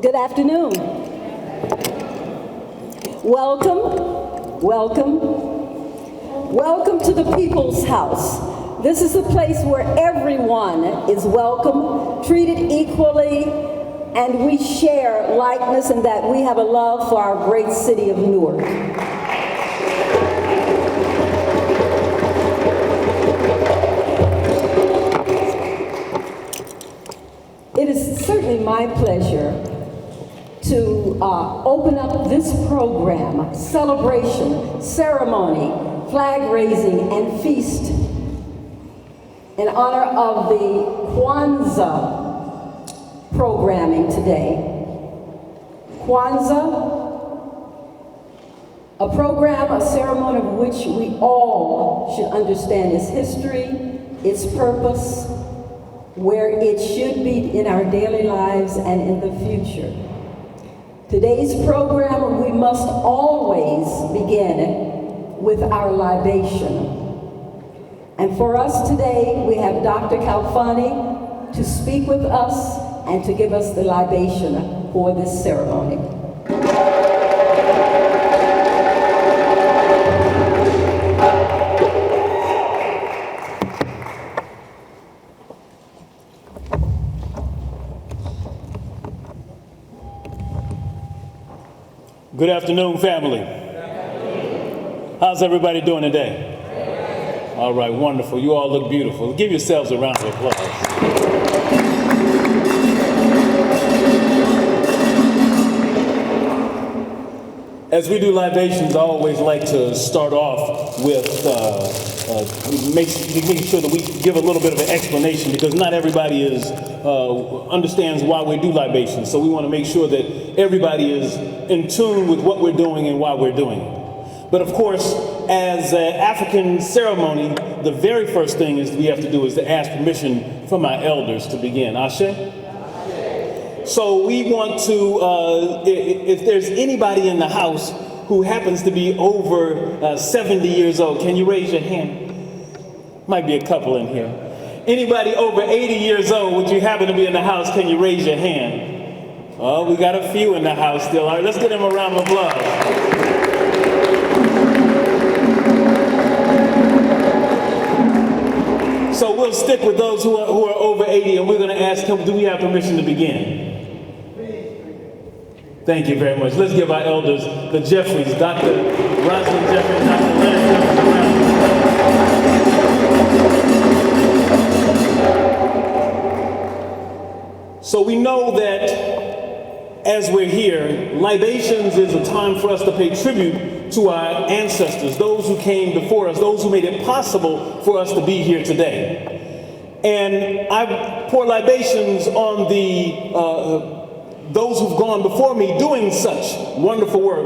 Good afternoon. Welcome, welcome, welcome to the People's House. This is a place where everyone is welcome, treated equally, and we share likeness in that we have a love for our great city of Newark. It is certainly my pleasure to open up this program, celebration, ceremony, flag raising, and feast in honor of the Kwanzaa programming today. Kwanzaa, a program, a ceremony of which we all should understand its history, its purpose, where it should be in our daily lives and in the future. Today's program, we must always begin with our libation. And for us today, we have Dr. Kalfani to speak with us and to give us the libation for this ceremony. Good afternoon, family. How's everybody doing today? All right, wonderful. You all look beautiful. Give yourselves a round of applause. As we do libations, I always like to start off with making sure that we give a little bit of an explanation, because not everybody understands why we do libations. So we want to make sure that everybody is in tune with what we're doing and why we're doing it. But of course, as an African ceremony, the very first thing we have to do is to ask permission from our elders to begin. Ashe? So we want to, if there's anybody in the house who happens to be over 70 years old, can you raise your hand? Might be a couple in here. Anybody over 80 years old, would you happen to be in the house, can you raise your hand? Oh, we got a few in the house still. All right, let's give them a round of applause. So we'll stick with those who are over 80, and we're going to ask him, do we have permission to begin? Thank you very much. Let's give our elders, the Jeffries, Dr. Rosalind Jeffries, Dr. Leonard Jeffries. So we know that as we're here, libations is a time for us to pay tribute to our ancestors, those who came before us, those who made it possible for us to be here today. And I pour libations on those who've gone before me doing such wonderful work.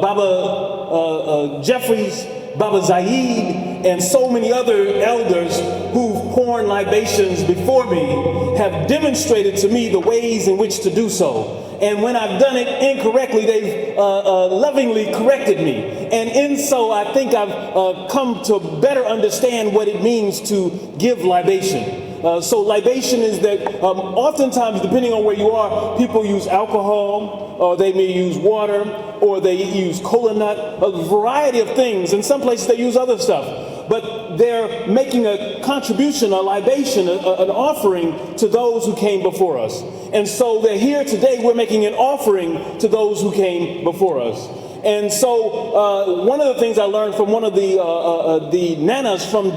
Baba Jeffries, Baba Zaid, and so many other elders who've poured libations before me have demonstrated to me the ways in which to do so. And when I've done it incorrectly, they've lovingly corrected me. And in so, I think I've come to better understand what it means to give libation. So libation is that oftentimes, depending on where you are, people use alcohol, or they may use water, or they use cola nut, a variety of things. In some places they use other stuff. But they're making a contribution, a libation, an offering to those who came before us. And so they're here today, we're making an offering to those who came before us. And so one of the things I learned from one of the nanas from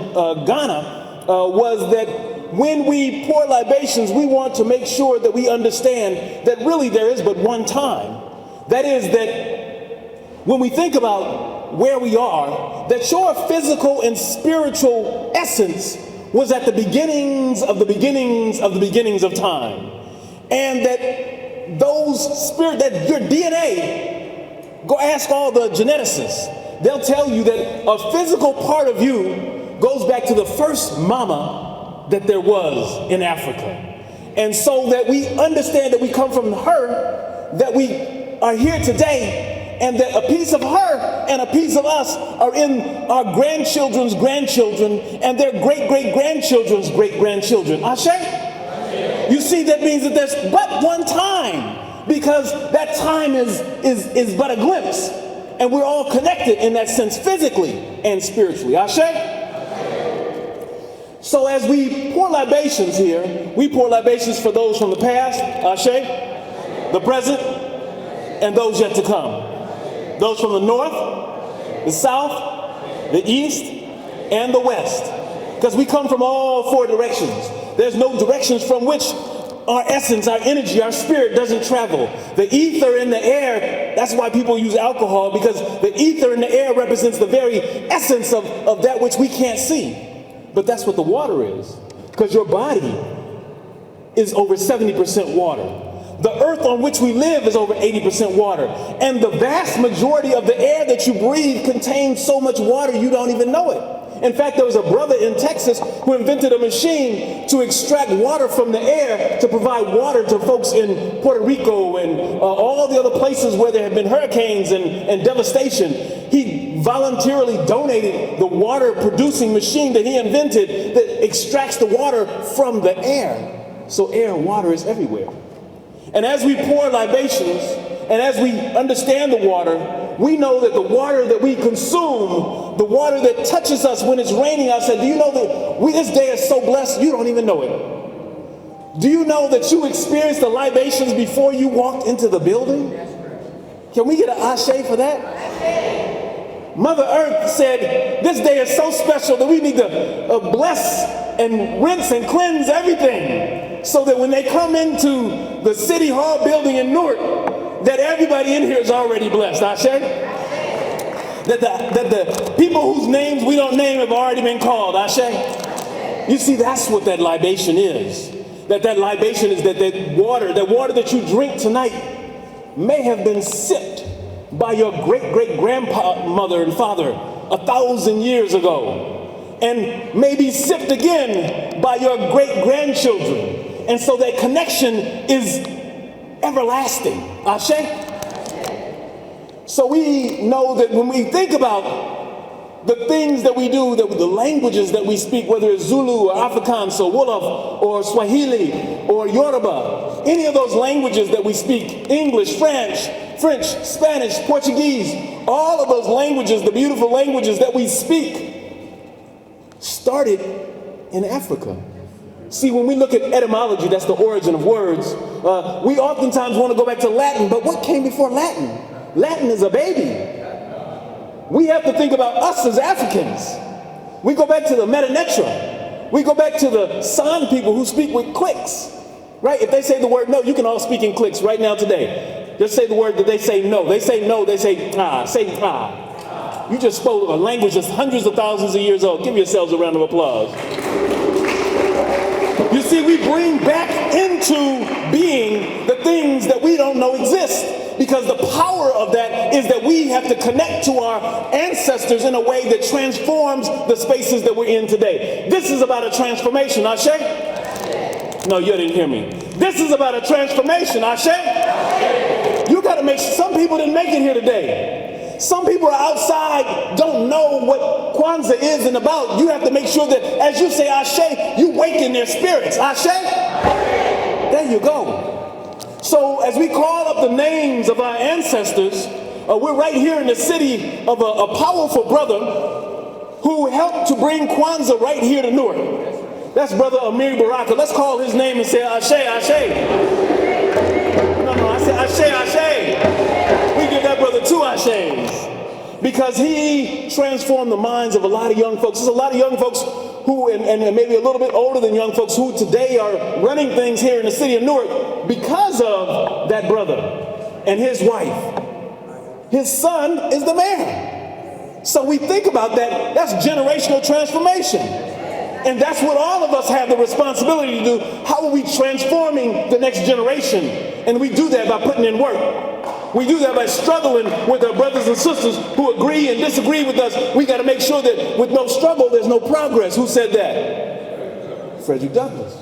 Ghana was that when we pour libations, we want to make sure that we understand that really there is but one time. That is that when we think about where we are, that your physical and spiritual essence was at the beginnings of the beginnings of the beginnings of time. And that that your DNA, go ask all the geneticists, they'll tell you that a physical part of you goes back to the first mama that there was in Africa. And so that we understand that we come from her, that we are here today, and that a piece of her and a piece of us are in our grandchildren's grandchildren and their great-great-grandchildren's great-grandchildren. Ashe? You see, that means that there's but one time, because because that time is but a glimpse. And we're all connected in that sense, physically and spiritually. Ashe? So as we pour libations here, we pour libations for those from the past, Ashe, the present, and those yet to come. Those from the north, the south, the east, and the west. Because we come from all four directions. There's no directions from which our essence, our energy, our spirit doesn't travel. The ether in the air, that's why people use alcohol, because the ether in the air represents the very essence of that which we can't see. But that's what the water is, because your body is over 70% water. The earth on which we live is over 80% water. And the vast majority of the air that you breathe contains so much water you don't even know it. In fact, there was a brother in Texas who invented a machine to extract water from the air to provide water to folks in Puerto Rico and all the other places where there have been hurricanes and devastation. He voluntarily donated the water producing machine that he invented that extracts the water from the air. So air and water is everywhere. And as we pour libations and as we understand the water, we know that the water that we consume, the water that touches us when it's raining outside, do you know that this day is so blessed you don't even know it? Do you know that you experienced the libations before you walked into the building? Can we get an ashe for that? Mother Earth said this day is so special that we need to bless and rinse and cleanse everything so that when they come into the City Hall building in Newark, that everybody in here is already blessed. Ashe? That the people whose names we don't name have already been called. Ashe? You see, that's what that libation is. That libation is that water that you drink tonight may have been sipped by your great-great-grandmother and father 1,000 years ago, and maybe sipped again by your great-grandchildren. And so that connection is everlasting. Ashe? So we know that when we think about the things that we do, the languages that we speak, whether it's Zulu or Afrikaans or Wolof or Swahili or Yoruba, any of those languages that we speak, English, French, Spanish, Portuguese, all of those languages, the beautiful languages that we speak, started in Africa. See, when we look at etymology, that's the origin of words, we oftentimes want to go back to Latin, but what came before Latin? Latin is a baby. We have to think about us as Africans. We go back to the Meta Netra. We go back to the San people who speak with clicks, right? If they say the word no, you can all speak in clicks right now today. Just say the word that they say no. They say no, they say ah, say ah. You just spoke a language that's hundreds of thousands of years old. Give yourselves a round of applause. You see, we bring back into being the things that we don't know exist. Because the power of that is that we have to connect to our ancestors in a way that transforms the spaces that we're in today. This is about a transformation, Ashe? No, you didn't hear me. This is about a transformation, Ashe? You got to make sure. Some people didn't make it here today. Some people are outside, don't know what Kwanzaa is and about. You have to make sure that as you say Ashe, you waken their spirits. Ashe? There you go. So as we call up the names of our ancestors, we're right here in the city of a powerful brother who helped to bring Kwanzaa right here to Newark. That's Brother Amir Baraka. Let's call his name and say Ashe, Ashe. No, I said Ashe, Ashe. We give that brother 2 Ashes because he transformed the minds of a lot of young folks. There's a lot of young folks who, and maybe a little bit older than young folks who today are running things here in the city of Newark because of that brother and his wife. His son is the mayor. So we think about that, that's generational transformation. And that's what all of us have the responsibility to do. How are we transforming the next generation? And we do that by putting in work. We do that by struggling with our brothers and sisters who agree and disagree with us. We got to make sure that with no struggle, there's no progress. Who said that? Frederick Douglass.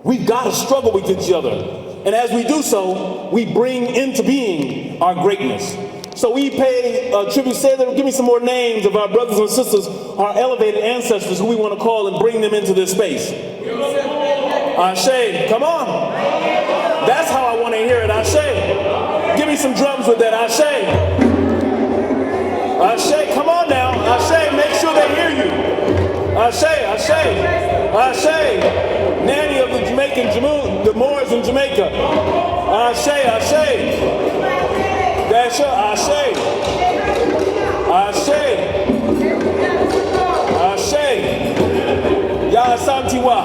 We've got to struggle with each other. And as we do so, we bring into being our greatness. So we pay tribute. Give me some more names of our brothers and sisters, our elevated ancestors who we want to call and bring them into this space. Ashe, come on. That's how I want to ain't hear it. Ashe. Give me some drums with that. Ashe. Ashe. Come on now. Ashe. Make sure they hear you. Ashe. Ashe. Ashe. Nanny of the Jamaican, the Moors in Jamaica. Ashe. Ashe. That's your Ashe. Ashe. Ashe. Ya Santiwa.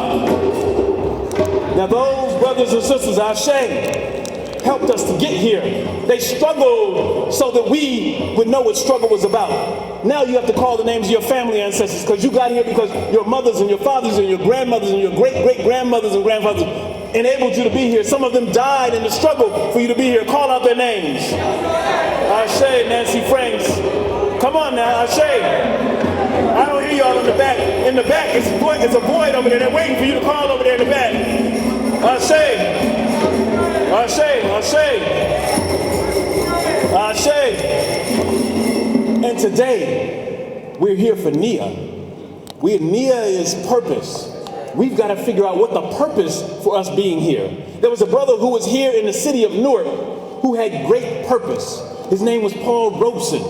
Now those brothers and sisters, Ashe, helped us to get here. They struggled so that we would know what struggle was about. Now you have to call the names of your family ancestors, because you got here because your mothers and your fathers and your grandmothers and your great-great-grandmothers and grandfathers enabled you to be here. Some of them died in the struggle for you to be here. Call out their names. Ashe, Nancy Franks. Come on now, Ashe. I don't hear y'all in the back. In the back, it's a void over there. They're waiting for you to call over there in the back. Ashe. Ashe. Ashe. Ashe. And today, we're here for Nia. Nia is purpose. We've got to figure out what the purpose for us being here. There was a brother who was here in the city of Newark who had great purpose. His name was Paul Robeson.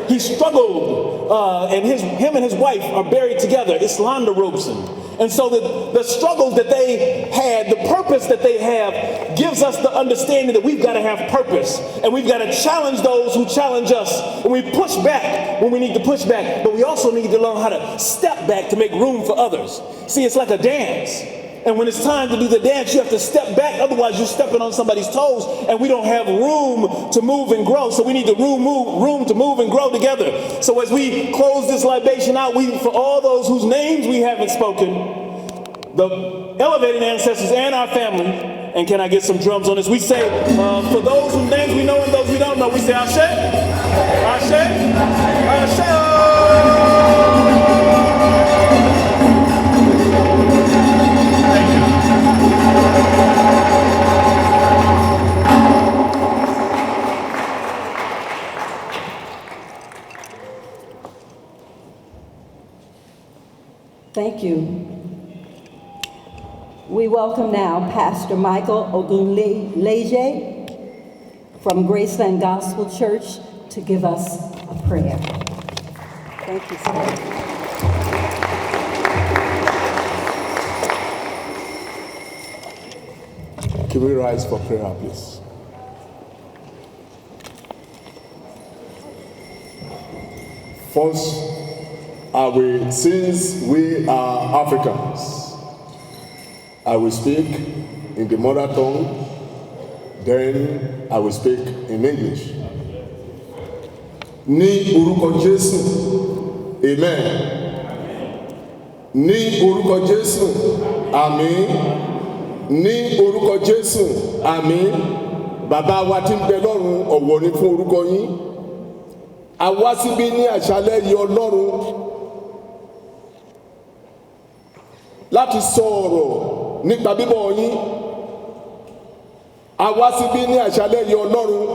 He struggled, and him and his wife are buried together, Islanda Robeson. And so the struggles that they had, the purpose that they have, gives us the understanding that we've got to have purpose. And we've got to challenge those who challenge us. And we push back when we need to push back, but we also need to learn how to step back to make room for others. See, it's like a dance. And when it's time to do the dance, you have to step back. Otherwise, you're stepping on somebody's toes, and we don't have room to move and grow. So we need the room to move and grow together. So as we close this libation out, for all those whose names we haven't spoken, the elevated ancestors and our family, and can I get some drums on this? We say, for those whose names we know and those we don't know, we say Ashe, Ashe, Ashe. Thank you. We welcome now Pastor Michael Ogunleje from Graceland Gospel Church to give us a prayer. Thank you, sir. Can we rise for prayer, please? First, since we are Africans, I will speak in the mother tongue, then I will speak in English. Ní orúkọ Jésù, amen. Ní orúkọ Jésù, àmín. Ní orúkọ Jésù, àmín. Bàbá wa tí ń bẹ lọ́run, ọ̀wọ̀ ni fún orúkọ yín. A wá síbí ní àṣálẹ́ yìí Ọlọ́run láti sọ ọ̀rọ̀ nípa bíbọ̀ yín. A wá síbí ní àṣálẹ́ yìí Ọlọ́run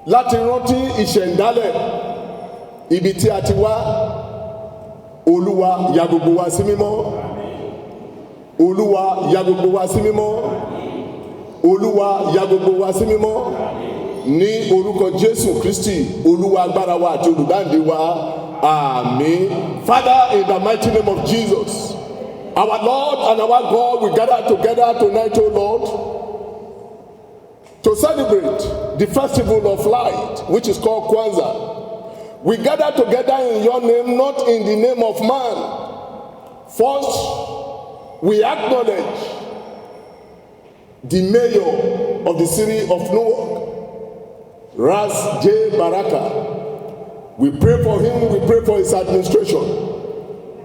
láti rántí ìṣẹ̀ǹdálẹ̀ ibi tí a ti wá. Olúwa ya gbogbo wa sí mímọ́. Olúwa ya gbogbo wa sí mímọ́. Olúwa ya gbogbo wa sí mímọ́. Ní orúkọ Jésù Kristi, Olúwa agbára wa àti olùdáǹdè wa. Amen. Father, in the mighty name of Jesus, our Lord and our God, we gather together tonight, O Lord, to celebrate the festival of light, which is called Kwanzaa. We gather together in your name, not in the name of man. First, we acknowledge the mayor of the city of Newark, Ras J. Baraka. We pray for him, we pray for his administration.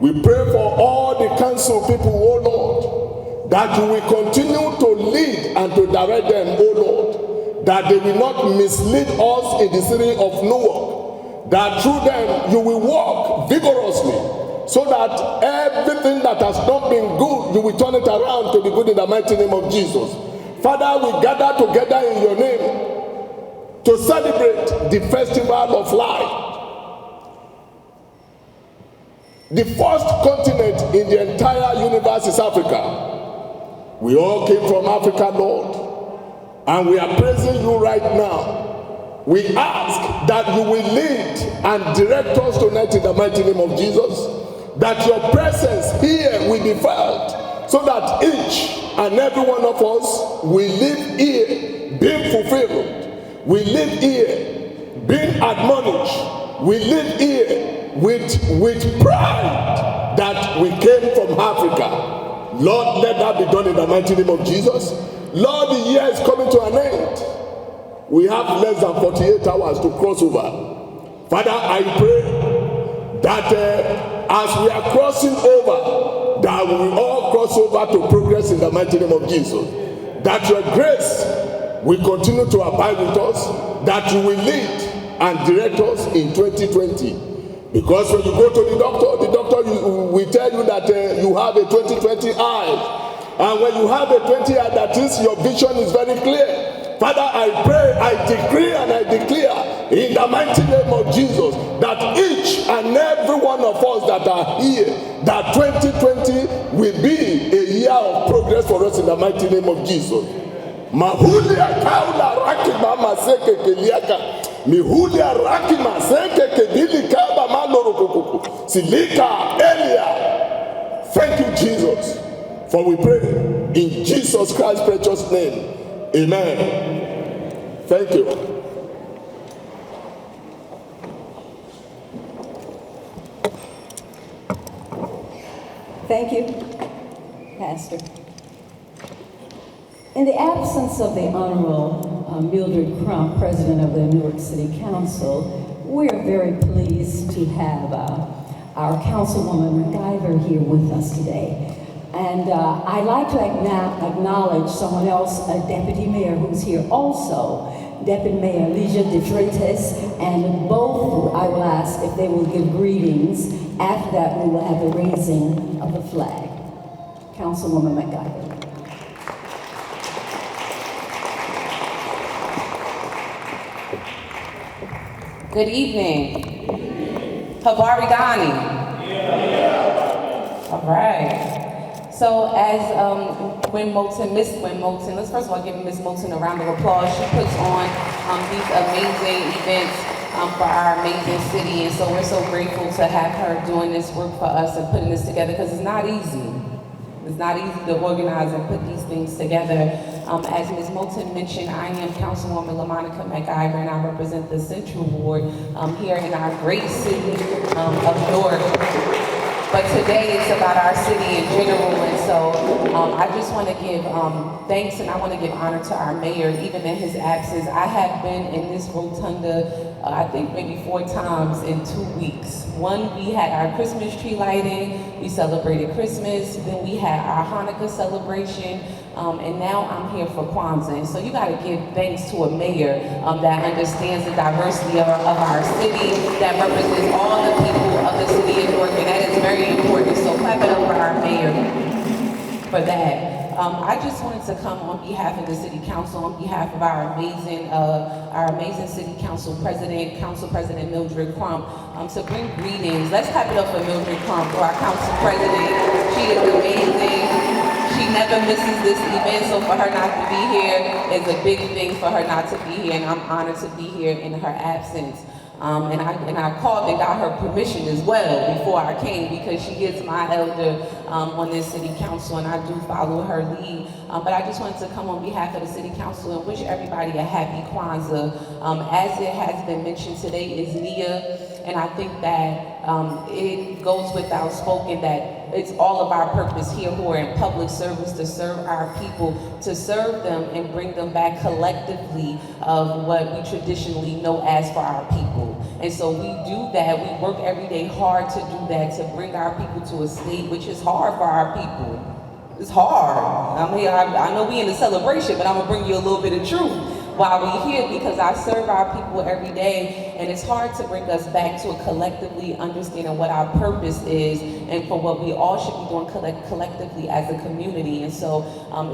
We pray for all the council people, O Lord, that you will continue to lead and to direct them, O Lord, that they will not mislead us in the city of Newark, that through them you will work vigorously, so that everything that has not been good, you will turn it around to be good in the mighty name of Jesus. Father, we gather together in your name to celebrate the festival of light. The first continent in the entire universe is Africa. We all came from Africa, Lord. and we are praising you right now. We ask that you will lead and direct us tonight in the mighty name of Jesus, that your presence here will be felt, so that each and every one of us will live here being fulfilled, we live here being admonished, we live here with pride that we came from Africa. Lord, let that be done in the mighty name of Jesus. Lord, the year is coming to an end. We have less than 48 hours to cross over. Father, I pray that as we are crossing over, that we will all cross over to progress in the mighty name of Jesus. That your grace will continue to abide with us, that you will lead and direct us in 2020. Because when you go to the doctor will tell you that you have a 2020 eye. And when you have a 20 eye, that is, your vision is very clear. Father, I pray, I decree and I declare in the mighty name of Jesus that each and every one of us that are here, that 2020 will be a year of progress for us in the mighty name of Jesus. Mahulia kaula rakima maseke keliaka. Mihulia rakima seke kedili kaba malorokuku. Silika Elia. Thank you, Jesus. For we pray in Jesus Christ's precious name. Amen. Thank you. Thank you, Pastor. In the absence of the Honorable Mildred Crump, President of the Newark City Council, we're very pleased to have our Councilwoman McIver here with us today. And I'd like to acknowledge someone else, a Deputy Mayor who's here also, Deputy Mayor Ligia De Freitas, and both I will ask if they will give greetings. After that, we will have the raising of the flag. Councilwoman McIver. Good evening. Habari Gani. All right. So as Miss Gwen Moulton, let's first of all give Miss Moulton a round of applause. She puts on these amazing events for our amazing city, and so we're so grateful to have her doing this work for us and putting this together, because it's not easy. It's not easy to organize and put these things together. As Ms. Moulton mentioned, I am Councilwoman LaMonica McIver, and I represent the Central Ward here in our great city of Newark. But today it's about our city in general, and so I just want to give thanks, and I want to give honor to our mayor, even in his absence. I have been in this rotunda, I think maybe 4 times in 2 weeks. One, we had our Christmas tree lighting, we celebrated Christmas, then we had our Hanukkah celebration, and now I'm here for Kwanzaa. And so you got to give thanks to a mayor that understands the diversity of our city, that represents all the people of the city of Newark, and that is very important. So clap it up for our mayor for that. I just wanted to come on behalf of the City Council, on behalf of our amazing City Council President, Council President Mildred Crump, to bring greetings. Let's clap it up for Mildred Crump, for our Council President. She is amazing. She never misses this event, so for her not to be here is a big thing for her not to be here, and I'm honored to be here in her absence. And I called and got her permission as well before I came, because she is my elder on this city council, and I do follow her lead. But I just wanted to come on behalf of the city council and wish everybody a happy Kwanzaa. As it has been mentioned, today is Nia, and I think that it goes without spoken that it's all of our purpose here who are in public service to serve our people, to serve them and bring them back collectively of what we traditionally know as for our people. And so we do that, we work every day hard to do that, to bring our people to a state which is hard for our people. It's hard. I mean, I know we in the celebration, but I'm gonna bring you a little bit of truth while we're here, because I serve our people every day, and it's hard to bring us back to a collectively understanding what our purpose is and for what we all should be doing collectively as a community. And so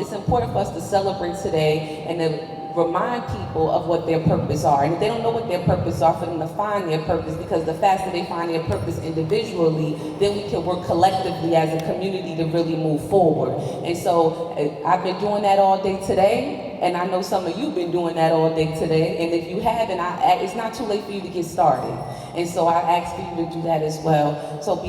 it's important for us to celebrate today and to remind people of what their purpose are. And if they don't know what their purpose are, for them to find their purpose, because the faster they find their purpose individually, then we can work collectively as a community to really move forward. And so I've been doing that all day today. and I know some of you've been doing that all day today, and if you haven't, it's not too late for you to get started. And so I ask for you to do that as well. So on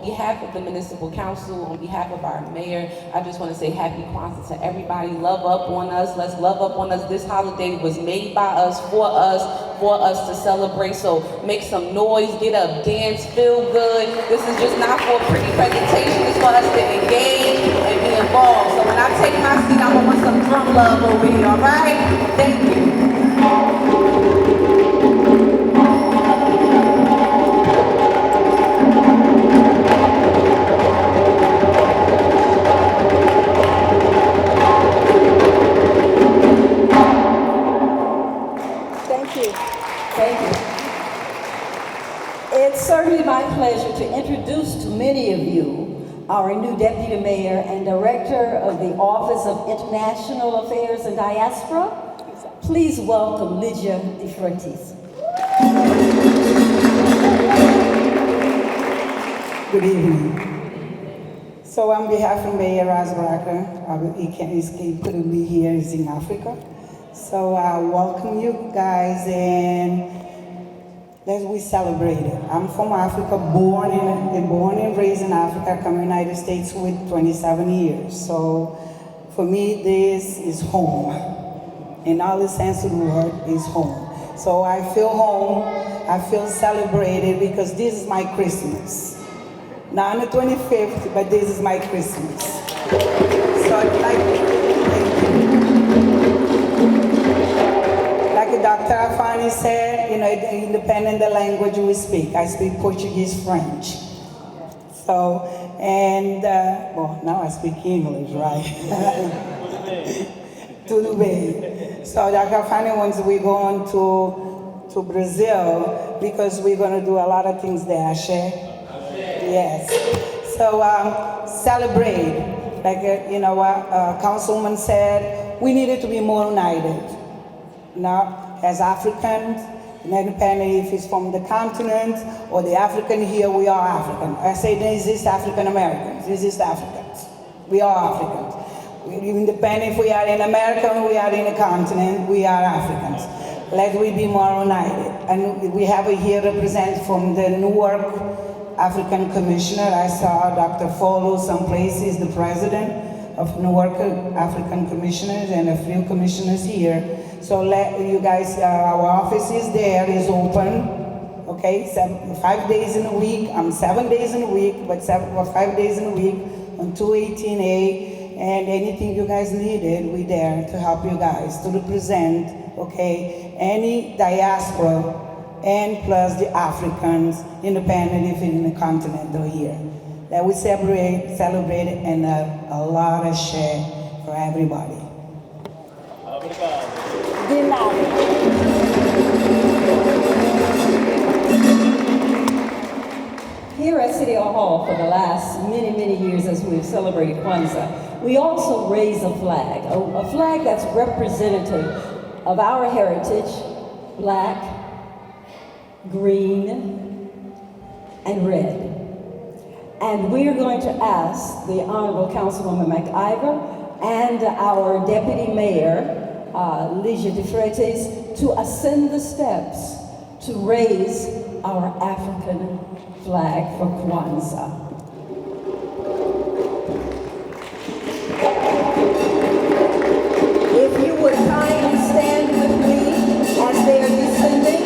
behalf of the Municipal Council, on behalf of our mayor, I just want to say happy Kwanzaa to everybody. Love up on us. Let's love up on us. This holiday was made by us, for us to celebrate. So make some noise, get up, dance, feel good. This is just not for a pretty presentation. It's for us to engage and be involved. So when I take my seat, I'm gonna want some drum love over here, all right? Thank you. Thank you. It's certainly my pleasure to introduce to many of you our new Deputy Mayor and Director of the Office of International Affairs and Diaspora. Please welcome Lydia DeFreitas. Good evening. So on behalf of Mayor Rasbaraka, he couldn't be here, he's in Africa. So I welcome you guys and we celebrate it. I'm from Africa, born and raised in Africa, come to the United States with 27 years. So for me, this is home. In all the sense of the word, is home. So I feel home, I feel celebrated because this is my Christmas. Not on the 25th, but this is my Christmas. So like Dr. Afani said, independent the language we speak. I speak Portuguese, French. So, and, now I speak English, right? Tudo bem. So Dr. Afani wants we going to Brazil because we're going to do a lot of things there, Ashe? Yes. So celebrate. Like, Councilwoman said, we needed to be more united. Now, as Africans, independent if it's from the continent or the African here, we are African. I say there exist African Americans, there exist Africans. We are Africans. Independent if we are in America or we are in the continent, we are Africans. Let we be more united. And we have here represent from the Newark African Commissioner. I saw Dr. Follow some places, the president of Newark African Commissioners and a few commissioners here. So let you guys, our office is there, is open, okay? 5 days in a week, 7 days in a week, but 5 days in a week on 218A, and anything you guys needed, we're there to help you guys, to represent, okay, any diaspora, and plus the Africans, independent if in the continent or here. That we celebrate and a lot of share for everybody. Here at City Hall for the last many, many years as we've celebrated Kwanzaa, we also raise a flag that's representative of our heritage, black, green, and red. And we're going to ask the Honorable Councilwoman McIver and our Deputy Mayor, Lydia DeFreitas, to ascend the steps to raise our African flag for Kwanzaa. If you would kindly stand with me as they are descending.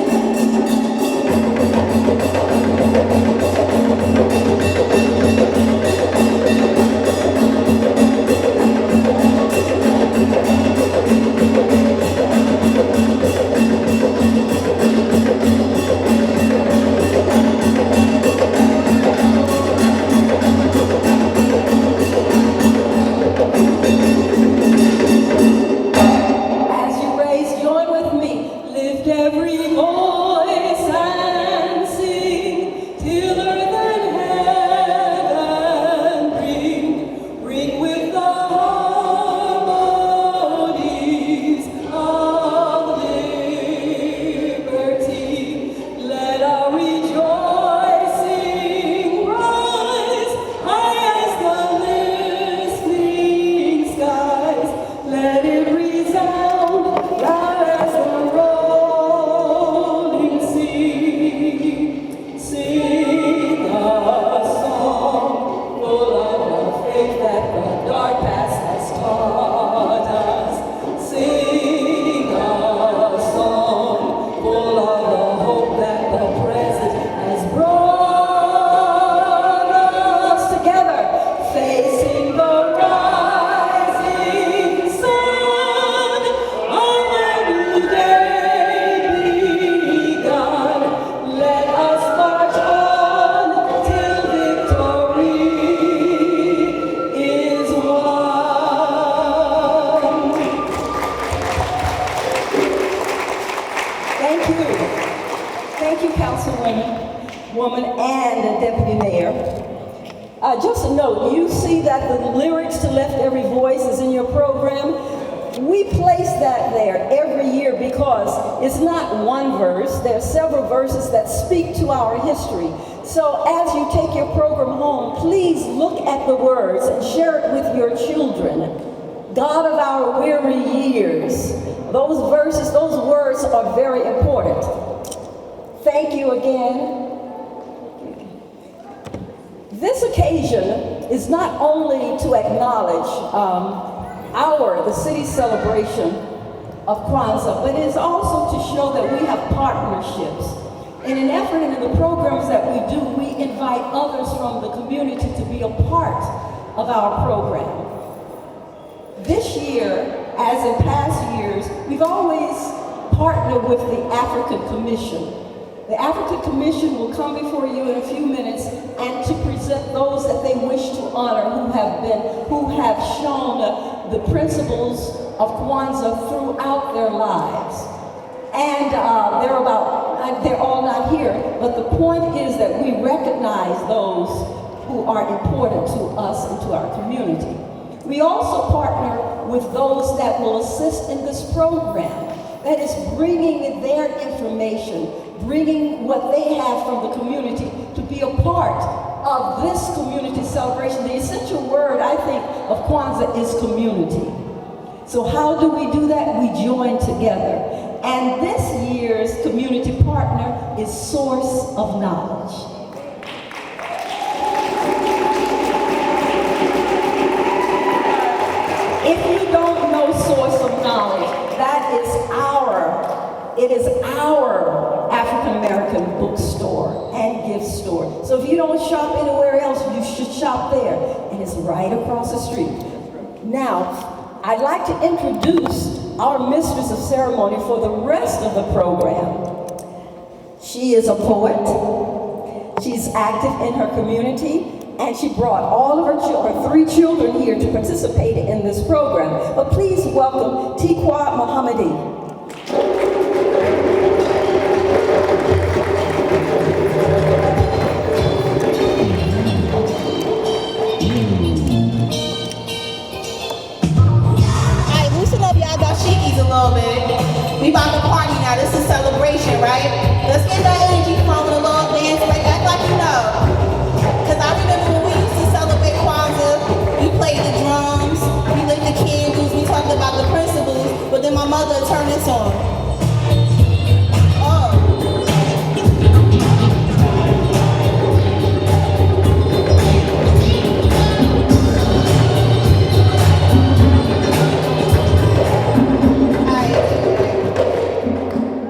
Thank you, Woman and Deputy Mayor. Just a note, you see that the lyrics to Lift Every Voice is in your program. We place that there every year because it's not one verse. There are several verses that speak to our history. So as you take your program home, please look at the words and share it with your children. God of our weary years. Those verses, those words are very important. Thank you again. This occasion is not only to acknowledge the city's celebration of Kwanzaa, but it is also to show that we have partnerships. In an effort and in the programs that we do, we invite others from the community to be a part of our program. This year, as in past years, we've always partnered with the African Commission. The African Commission will come before you in a few minutes and to present those that they wish to honor who have shown the principles of Kwanzaa throughout their lives. And they're all not here, but the point is that we recognize those who are important to us and to our community. We also partner with those that will assist in this program, that is bringing their information, bringing what they have from the community to be a part of this community celebration. The essential word, I think, of Kwanzaa is community. So how do we do that? We join together. And this year's community partner is Source of Knowledge. If you don't know Source of Knowledge, it is our African American bookstore and gift store. So if you don't shop anywhere else, you should shop there. And it's right across the street. Now, I'd like to introduce our mistress of ceremony for the rest of the program. She is a poet. She's active in her community. And she brought all of her 3 children here to participate in this program. But please welcome Tikwa Mohammadi. Alright, loosen up y'all dashikis a little bit. We about to party now. This is celebration, right? Let's get that energy from with a little dance. Like act like you know. Cause I remember when we used to celebrate Kwanzaa, we played the drums, we lit the candles, we talked about the principles, but then my mother turned this on. Oh. Alright.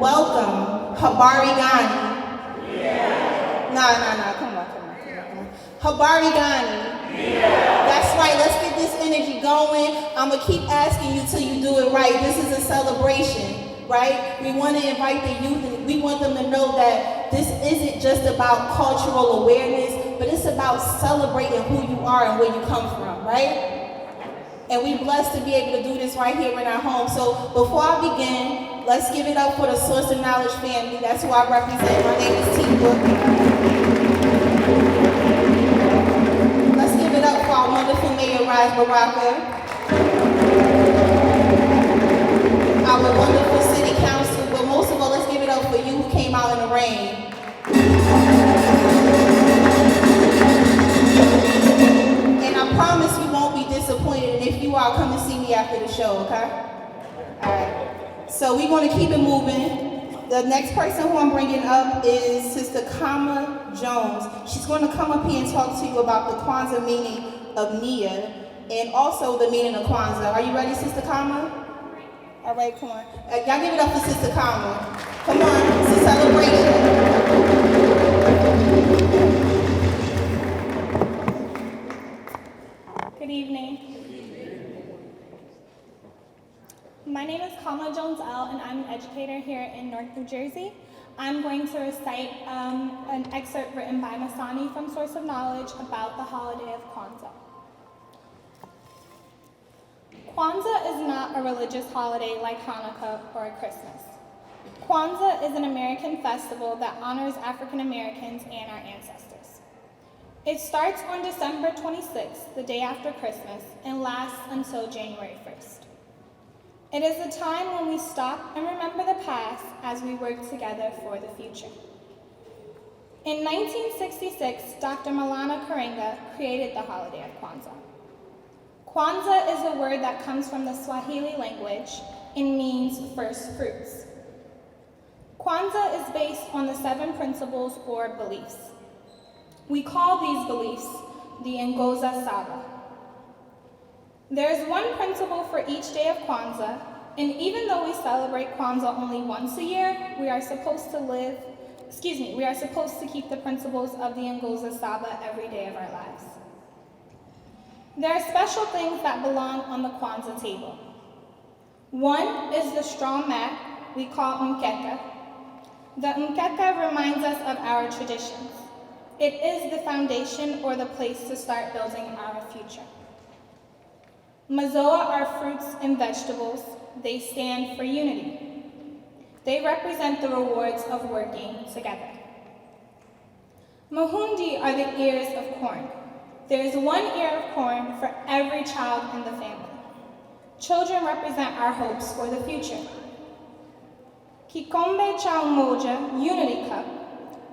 Welcome, Habari Ghani. Nah, come on. Habari Ghani. Yeah. That's right, let's get this energy going. I'm gonna keep asking you till you do it right. This is a celebration, right? We wanna invite the youth and we want them to know that this isn't just about cultural awareness, but it's about celebrating who you are and where you come from, right? And we're blessed to be able to do this right here in our home. So before I begin, let's give it up for the Source of Knowledge family. That's who I represent. My name is Tikwa. Let's give it up for our wonderful Mayor Raj Baraka, our wonderful City Council, but most of all, let's give it up for you who came out in the rain. And I promise we won't be disappointed, and if you are, come and see me after the show, okay? All right. So we're going to keep it moving. The next person who I'm bringing up is Sister Kama Jones. She's going to come up here and talk to you about the Kwanzaa meaning of Nia and also the meaning of Kwanzaa. Are you ready, Sister Kama? All right, come on. Y'all give it up for Sister Kama. Come on, it's a celebration. Good evening. My name is Kama Jones L, and I'm an educator here in North New Jersey. I'm going to recite an excerpt written by Masani from Source of Knowledge about the holiday of Kwanzaa. Kwanzaa is not a religious holiday like Hanukkah or Christmas. Kwanzaa is an American festival that honors African Americans and our ancestors. It starts on December 26th, the day after Christmas, and lasts until January 1st. It is a time when we stop and remember the past as we work together for the future. In 1966, Dr. Malana Karenga created the holiday of Kwanzaa. Kwanzaa is a word that comes from the Swahili language and means first fruits. Kwanzaa is based on the 7 principles or beliefs. We call these beliefs the Ngoza Saba. There is one principle for each day of Kwanzaa, and even though we celebrate Kwanzaa only once a year, we are supposed to keep the principles of the Ngoza Saba every day of our lives. There are special things that belong on the Kwanzaa table. One is the straw mat we call mkeka. The mkeka reminds us of our traditions. It is the foundation or the place to start building our future. Mazoa are fruits and vegetables. They stand for unity. They represent the rewards of working together. Mahundi are the ears of corn. There is one ear of corn for every child in the family. Children represent our hopes for the future. Kikombe cha umoja, unity cup,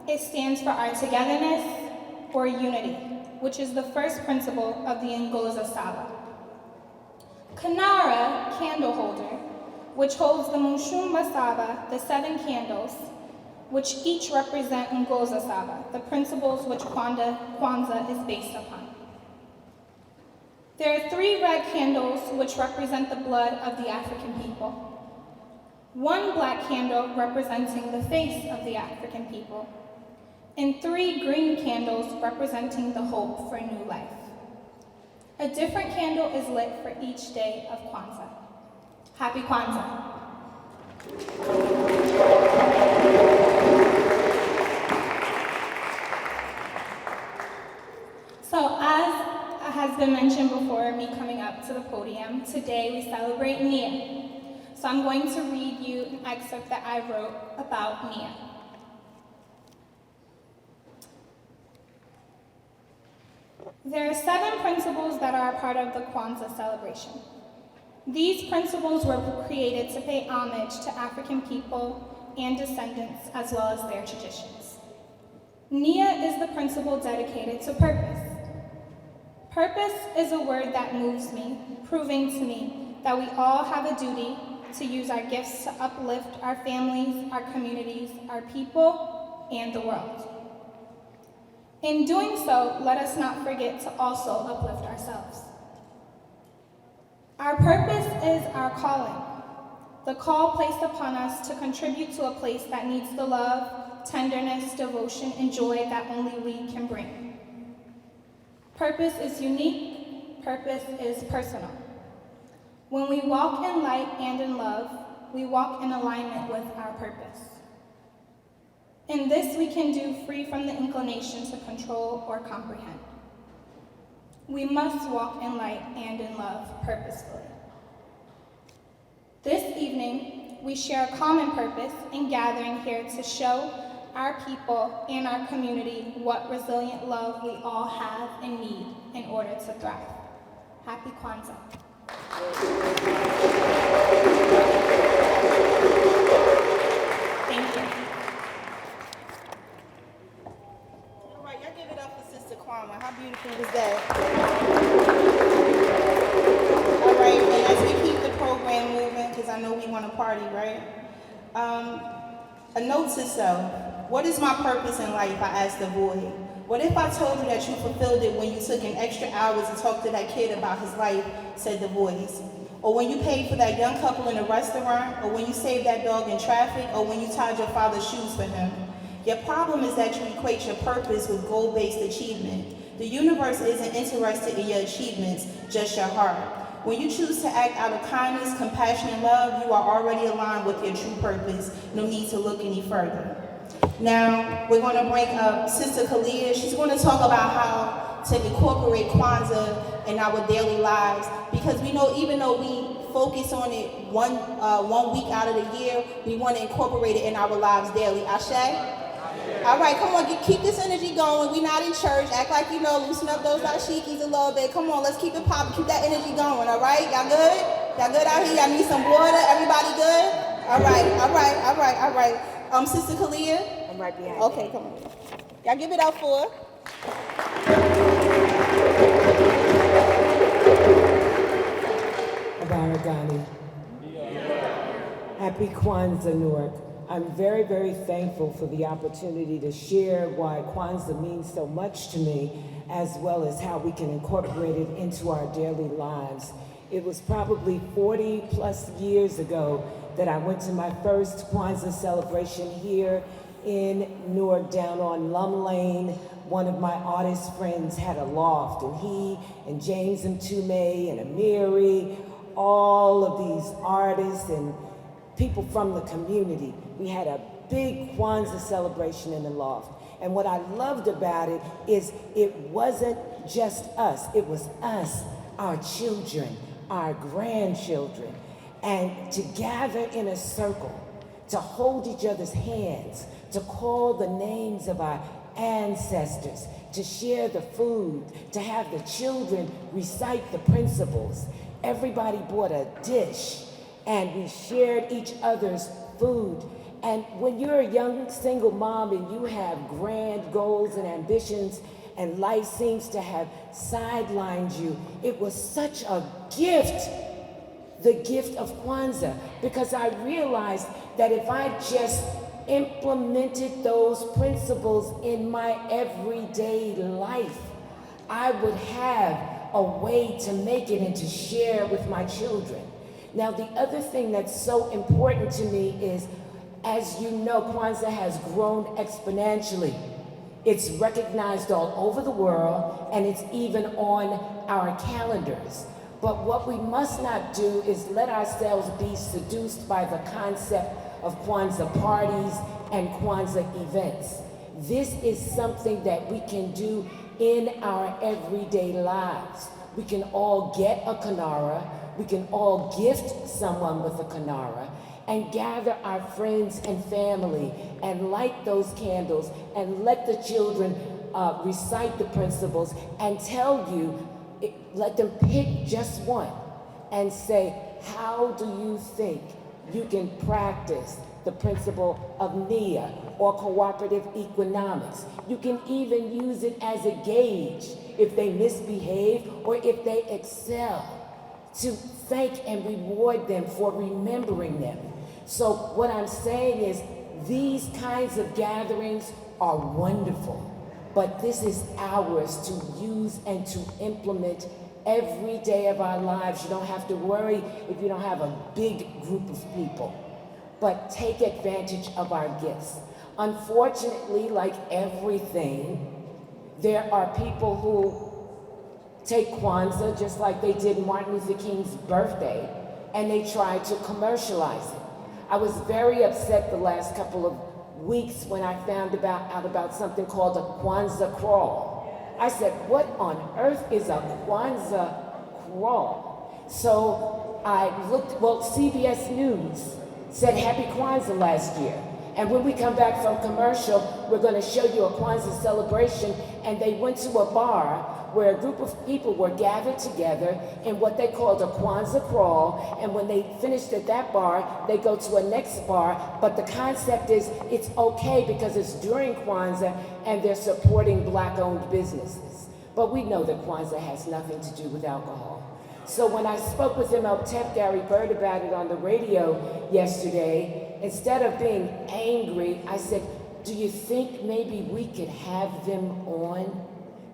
it stands for our togetherness or unity, which is the first principle of the Ngoza Saba. Kanara, candle holder, which holds the Mushumba Saba, the 7 candles, which each represent Ngoza Saba, the principles which Kwanzaa is based upon. There are 3 red candles which represent the blood of the African people. 1 black candle representing the face of the African people, and 3 green candles representing the hope for new life. A different candle is lit for each day of Kwanzaa. Happy Kwanzaa. So as has been mentioned before me coming up to the podium, today we celebrate Nia. So I'm going to read you an excerpt that I wrote about Nia. There are 7 principles that are a part of the Kwanzaa celebration. These principles were created to pay homage to African people and descendants, as well as their traditions. Nia is the principle dedicated to purpose. Purpose is a word that moves me, proving to me that we all have a duty to use our gifts to uplift our families, our communities, our people, and the world. In doing so, let us not forget to also uplift ourselves. Our purpose is our calling, the call placed upon us to contribute to a place that needs the love, tenderness, devotion, and joy that only we can bring. Purpose is unique, purpose is personal. When we walk in light and in love, we walk in alignment with our purpose. And this we can do free from the inclination to control or comprehend. We must walk in light and in love purposefully. This evening, we share a common purpose in gathering here to show our people and our community what resilient love we all have and need in order to thrive. Happy Kwanzaa. Thank you. All right, y'all give it up for Sister Kwame. How beautiful was that? All right, and as we keep the program moving, because I know we want to party, right? A note to self. What is my purpose in life? I asked the void. What if I told you that you fulfilled it when you took an extra hour to talk to that kid about his life, said the voice? Or when you paid for that young couple in a restaurant, or when you saved that dog in traffic, or when you tied your father's shoes for him. Your problem is that you equate your purpose with goal-based achievement. The universe isn't interested in your achievements, just your heart. When you choose to act out of kindness, compassion, and love, you are already aligned with your true purpose. No need to look any further. Now, we're going to bring up Sister Kalia. She's going to talk about how to incorporate Kwanzaa in our daily lives, because we know even though we focus on it one week out of the year. We want to incorporate it in our lives daily. Ashe? All right, come on, keep this energy going. We're not in church. Act like you know, loosen up those dashikis a little bit. Come on, let's keep it popping. Keep that energy going, all right? Y'all good? Y'all good out here? Y'all need some water? Everybody good? All right. Sister Kalia? I'm right behind Okay, come on. Y'all give it up for her. Abaragani. Happy Kwanzaa, Newark. I'm very, very thankful for the opportunity to share why Kwanzaa means so much to me, as well as how we can incorporate it into our daily lives. It was probably 40 plus years ago that I went to my first Kwanzaa celebration here in Newark, down on Lum Lane. One of my artist friends had a loft, and he and James Mtume and Amiri, all of these artists and people from the community, we had a big Kwanzaa celebration in the loft. And what I loved about it is it wasn't just us, it was us, our children, our grandchildren, and to gather in a circle, to hold each other's hands, to call the names of our ancestors, to share the food, to have the children recite the principles. Everybody brought a dish, and we shared each other's food. And when you're a young single mom and you have grand goals and ambitions, and life seems to have sidelined you, it was such a gift, the gift of Kwanzaa, because I realized that if I just implemented those principles in my everyday life, I would have a way to make it and to share with my children. Now, the other thing that's so important to me is, as you know, Kwanzaa has grown exponentially. It's recognized all over the world, and it's even on our calendars. But what we must not do is let ourselves be seduced by the concept of Kwanzaa parties and Kwanzaa events. This is something that we can do in our everyday lives. We can all get a kinara, we can all gift someone with a kinara, and gather our friends and family and light those candles and let the children recite the principles and tell you, let them pick just one and say, how do you think you can practice the principle of NIA or cooperative economics? You can even use it as a gauge if they misbehave or if they excel, to thank and reward them for remembering them. So what I'm saying is, these kinds of gatherings are wonderful, but this is ours to use and to implement every day of our lives. You don't have to worry if you don't have a big group of people, but take advantage of our gifts. Unfortunately, like everything, there are people who take Kwanzaa just like they did Martin Luther King's birthday, and they try to commercialize it. I was very upset the last couple of weeks when I found out about something called a Kwanzaa crawl. I said, what on earth is a Kwanzaa crawl? So I looked, well, CBS News said Happy Kwanzaa last year. And when we come back from commercial, we're gonna show you a Kwanzaa celebration. And they went to a bar where a group of people were gathered together in what they called a Kwanzaa crawl. And when they finished at that bar, they go to a next bar. But the concept is it's okay because it's during Kwanzaa and they're supporting Black-owned businesses. But we know that Kwanzaa has nothing to do with alcohol. So when I spoke with Imhotep Gary Bird about it on the radio yesterday, instead of being angry, I said, do you think maybe we could have them on?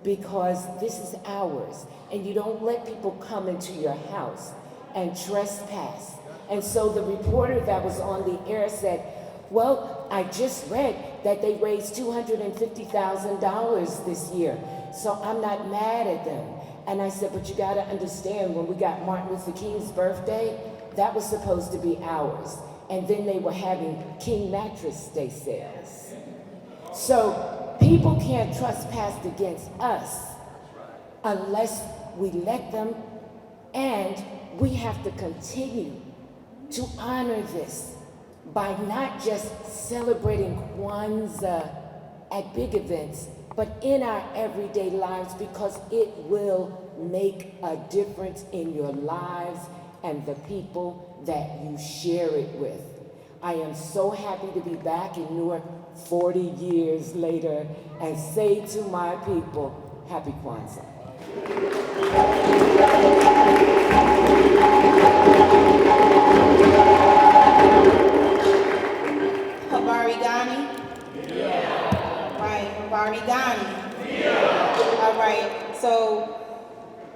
Because this is ours, and you don't let people come into your house and trespass. And so the reporter that was on the air said, well, I just read that they raised $250,000 this year, so I'm not mad at them. And I said, but you gotta understand, when we got Martin Luther King's birthday, that was supposed to be ours. And then they were having King Mattress Day sales. So people can't trespass against us unless we let them, and we have to continue to honor this by not just celebrating Kwanzaa at big events, but in our everyday lives, because it will make a difference in your lives and the people that you share it with. I am so happy to be back in Newark 40 years later and say to my people, Happy Kwanzaa. Habari Gani? Yeah. Right, Habari Gani? Yeah. All right, so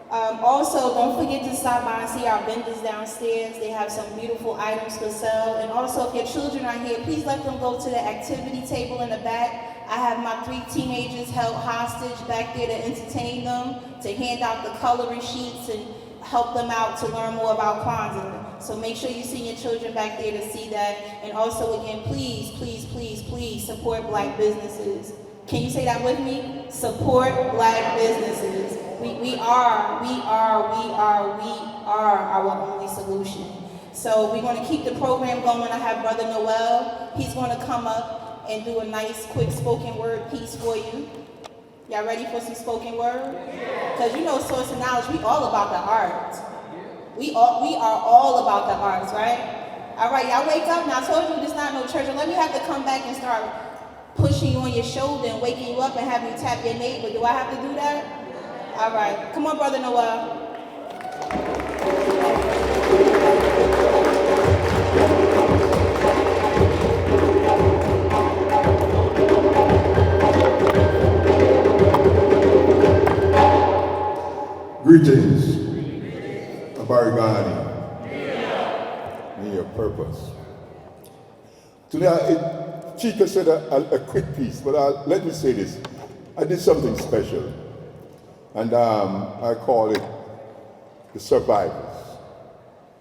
also don't forget to stop by and see our vendors downstairs. They have some beautiful items for sale. And also if your children are here, please let them go to the activity table in the back. I have my 3 teenagers held hostage back there to entertain them, to hand out the coloring sheets and help them out to learn more about Kwanzaa. So make sure you see your children back there to see that. And also again, please, please, please, please support Black businesses. Can you say that with me? Support Black businesses. We are our only solution. So we're going to keep the program going. I have Brother Noel. He's going to come up and do a nice, quick spoken word piece for you. Y'all ready for some spoken word? Because you know, Source of Knowledge, we all about the art. We are all about the arts, right? All right, y'all wake up. Now, I told you this not no church. Let me have to come back and start pushing you on your shoulder and waking you up and having you tap your neighbor. Do I have to do that? All right, come on, Brother Noel. Greetings, Habari Gani, in your purpose. Today, Chica said a quick piece, but let me say this. I did something special, and I call it the survivors.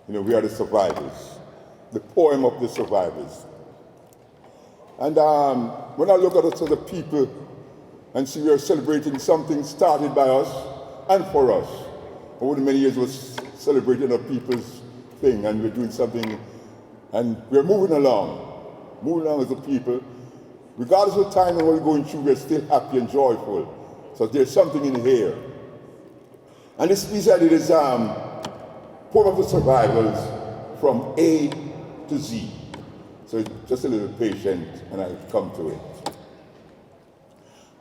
You know, we are the survivors, the poem of the survivors. And when I look at us as a people and see we are celebrating something started by us and for us, over the many years was celebrating our people's thing, and we're doing something, and we're moving along as a people. Regardless of the time and what we're going through, we're still happy and joyful. So there's something in here. And this piece I did is poem of the survivors from A to Z. So just a little patient and I'll come to it.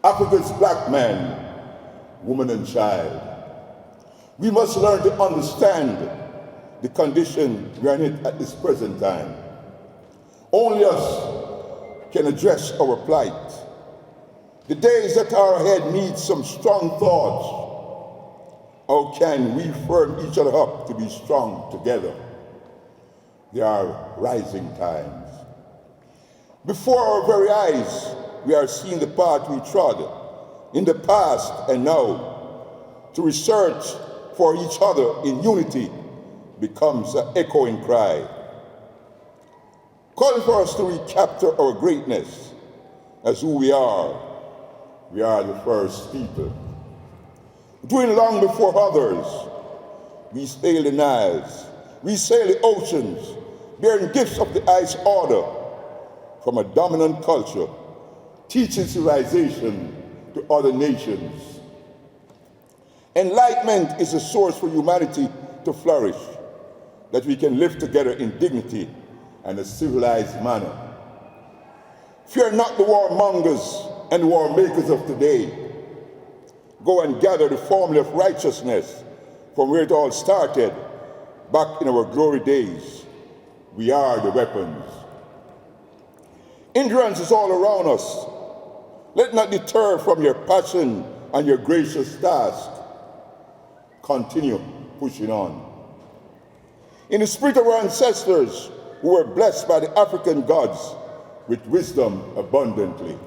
Africa's black man, woman and child. We must learn to understand the condition we are in at this present time. Only us can address our plight. The days that are ahead need some strong thoughts. How can we firm each other up to be strong together? There are rising times. Before our very eyes, we are seeing the path we trod in the past and now. To research for each other in unity becomes an echoing cry. Calling for us to recapture our greatness as who we are. We are the first people. Doing long before others, we sail the Niles, we sail the oceans, bearing gifts of the ice order from a dominant culture, teaching civilization to other nations. Enlightenment is a source for humanity to flourish, that we can live together in dignity and a civilized manner. Fear not the warmongers and war makers of today. Go and gather the formula of righteousness from where it all started, back in our glory days. We are the weapons. Endurance is all around us. Let not deter from your passion and your gracious task. Continue pushing on. In the spirit of our ancestors who were blessed by the African gods with wisdom abundantly.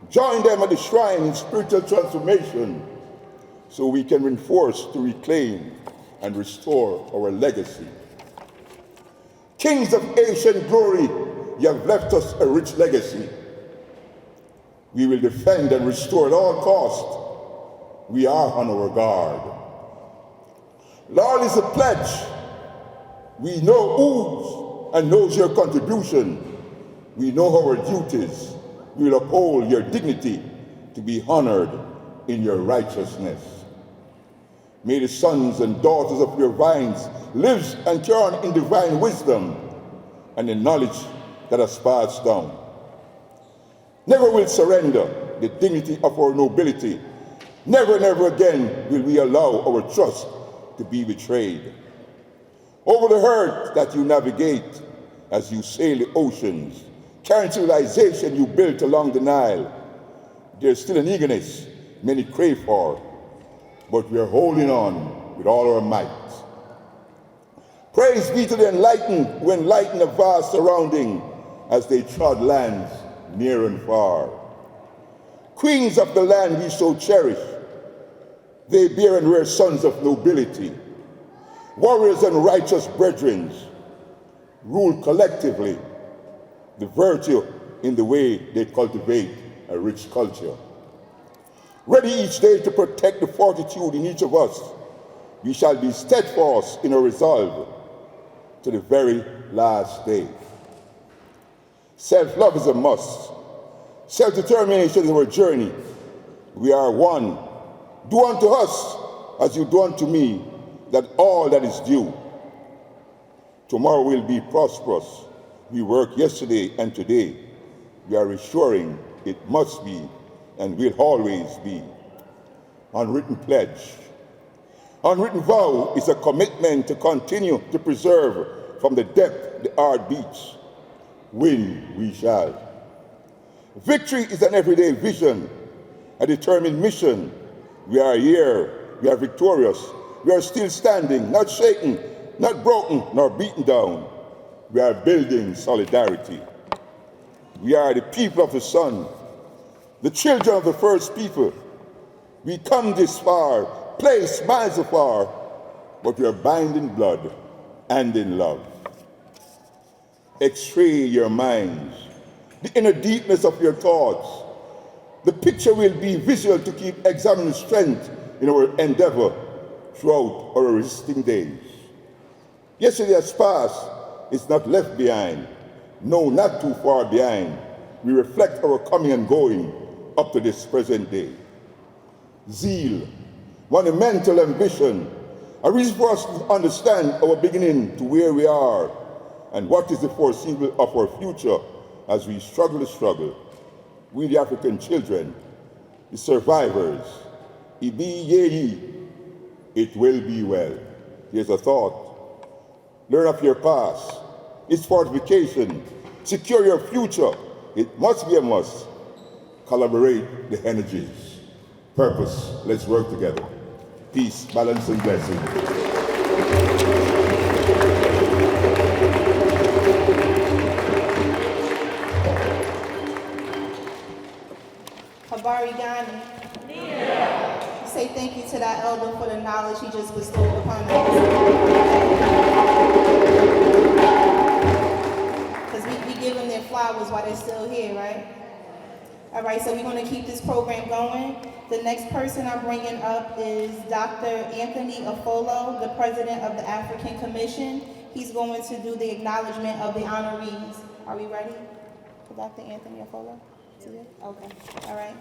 Join them at the shrine in spiritual transformation so we can reinforce to reclaim and restore our legacy. Kings of ancient glory, you have left us a rich legacy. We will defend and restore at all costs. We are on our guard. Lord is a pledge. We know whose and knows your contribution. We know our duties. We will uphold your dignity to be honored in your righteousness. May the sons and daughters of your vines live and turn in divine wisdom and in knowledge that has passed down. Never will surrender the dignity of our nobility. Never, never again will we allow our trust to be betrayed. Over the earth that you navigate as you sail the oceans, carrying civilization you built along the Nile, there's still an eagerness many crave for, but we are holding on with all our might. Praise be to the enlightened who enlighten a vast surrounding as they trod lands near and far. Queens of the land we so cherish, they bear and rear sons of nobility. Warriors and righteous brethren rule collectively, the virtue in the way they cultivate a rich culture. Ready each day to protect the fortitude in each of us, we shall be steadfast in our resolve to the very last day. Self-love is a must. Self-determination is our journey. We are one. Do unto us as you do unto me, that all that is due. Tomorrow will be prosperous. We worked yesterday and today. We are assuring it must be and will always be. Unwritten pledge. Unwritten vow is a commitment to continue to preserve from the depth the heart beats. Win we shall. Victory is an everyday vision, a determined mission. We are here, we are victorious, we are still standing, not shaken, not broken, nor beaten down. We are building solidarity. We are the people of the sun, the children of the first people. We come this far, placed miles afar, but we are bound in blood and in love. X-ray your minds, the inner deepness of your thoughts. The picture will be visual to keep examining strength in our endeavor throughout our resisting days. Yesterday has passed, it's not left behind. No, not too far behind. We reflect our coming and going up to this present day. Zeal, monumental ambition, a reason for us to understand our beginning to where we are and what is the foreseeable of our future as we struggle the struggle. We the African children, the survivors, it be ye, it will be well. Here's a thought. Learn of your past. It's fortification. Secure your future. It must be a must. Collaborate the energies. Purpose. Let's work together. Peace, balance, and blessing. Habari Ghani. Say thank you to that elder for the knowledge he just bestowed upon us. Because we give them their flowers while they're still here, right? All right, so we're going to keep this program going. The next person I'm bringing up is Dr. Anthony Afolo, the president of the African Commission. He's going to do the acknowledgement of the honorees. Are we ready for Dr. Anthony Afolo? Okay, all right.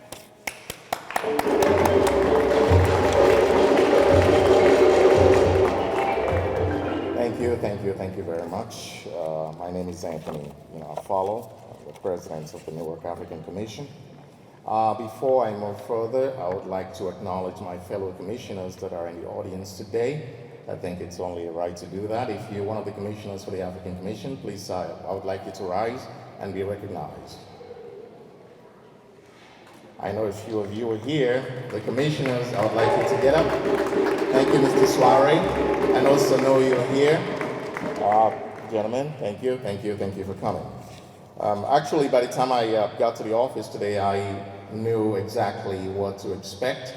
Thank you very much. My name is Anthony Afolo, the president of the Newark African Commission. Before I move further, I would like to acknowledge my fellow commissioners that are in the audience today. I think it's only right to do that. If you're one of the commissioners for the African Commission, please, I would like you to rise and be recognized. I know a few of you are here. The commissioners, I would like you to get up. Thank you, Mr. Soare. And also know you're here. Gentlemen, thank you for coming. Actually, by the time I got to the office today, I knew exactly what to expect.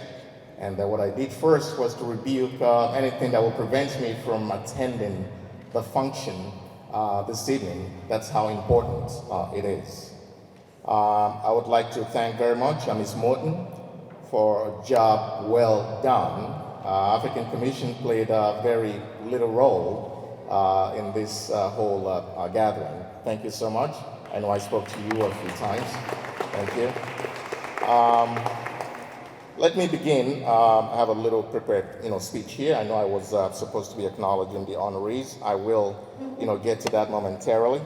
And what I did first was to rebuke anything that would prevent me from attending the function this evening. That's how important it is. I would like to thank very much Ms. Morton for a job well done African Commission played a very little role in this whole gathering. Thank you so much. I know I spoke to you a few times. Thank you. Let me begin. I have a little prepared, speech here. I know I was supposed to be acknowledging the honorees. I will, get to that momentarily.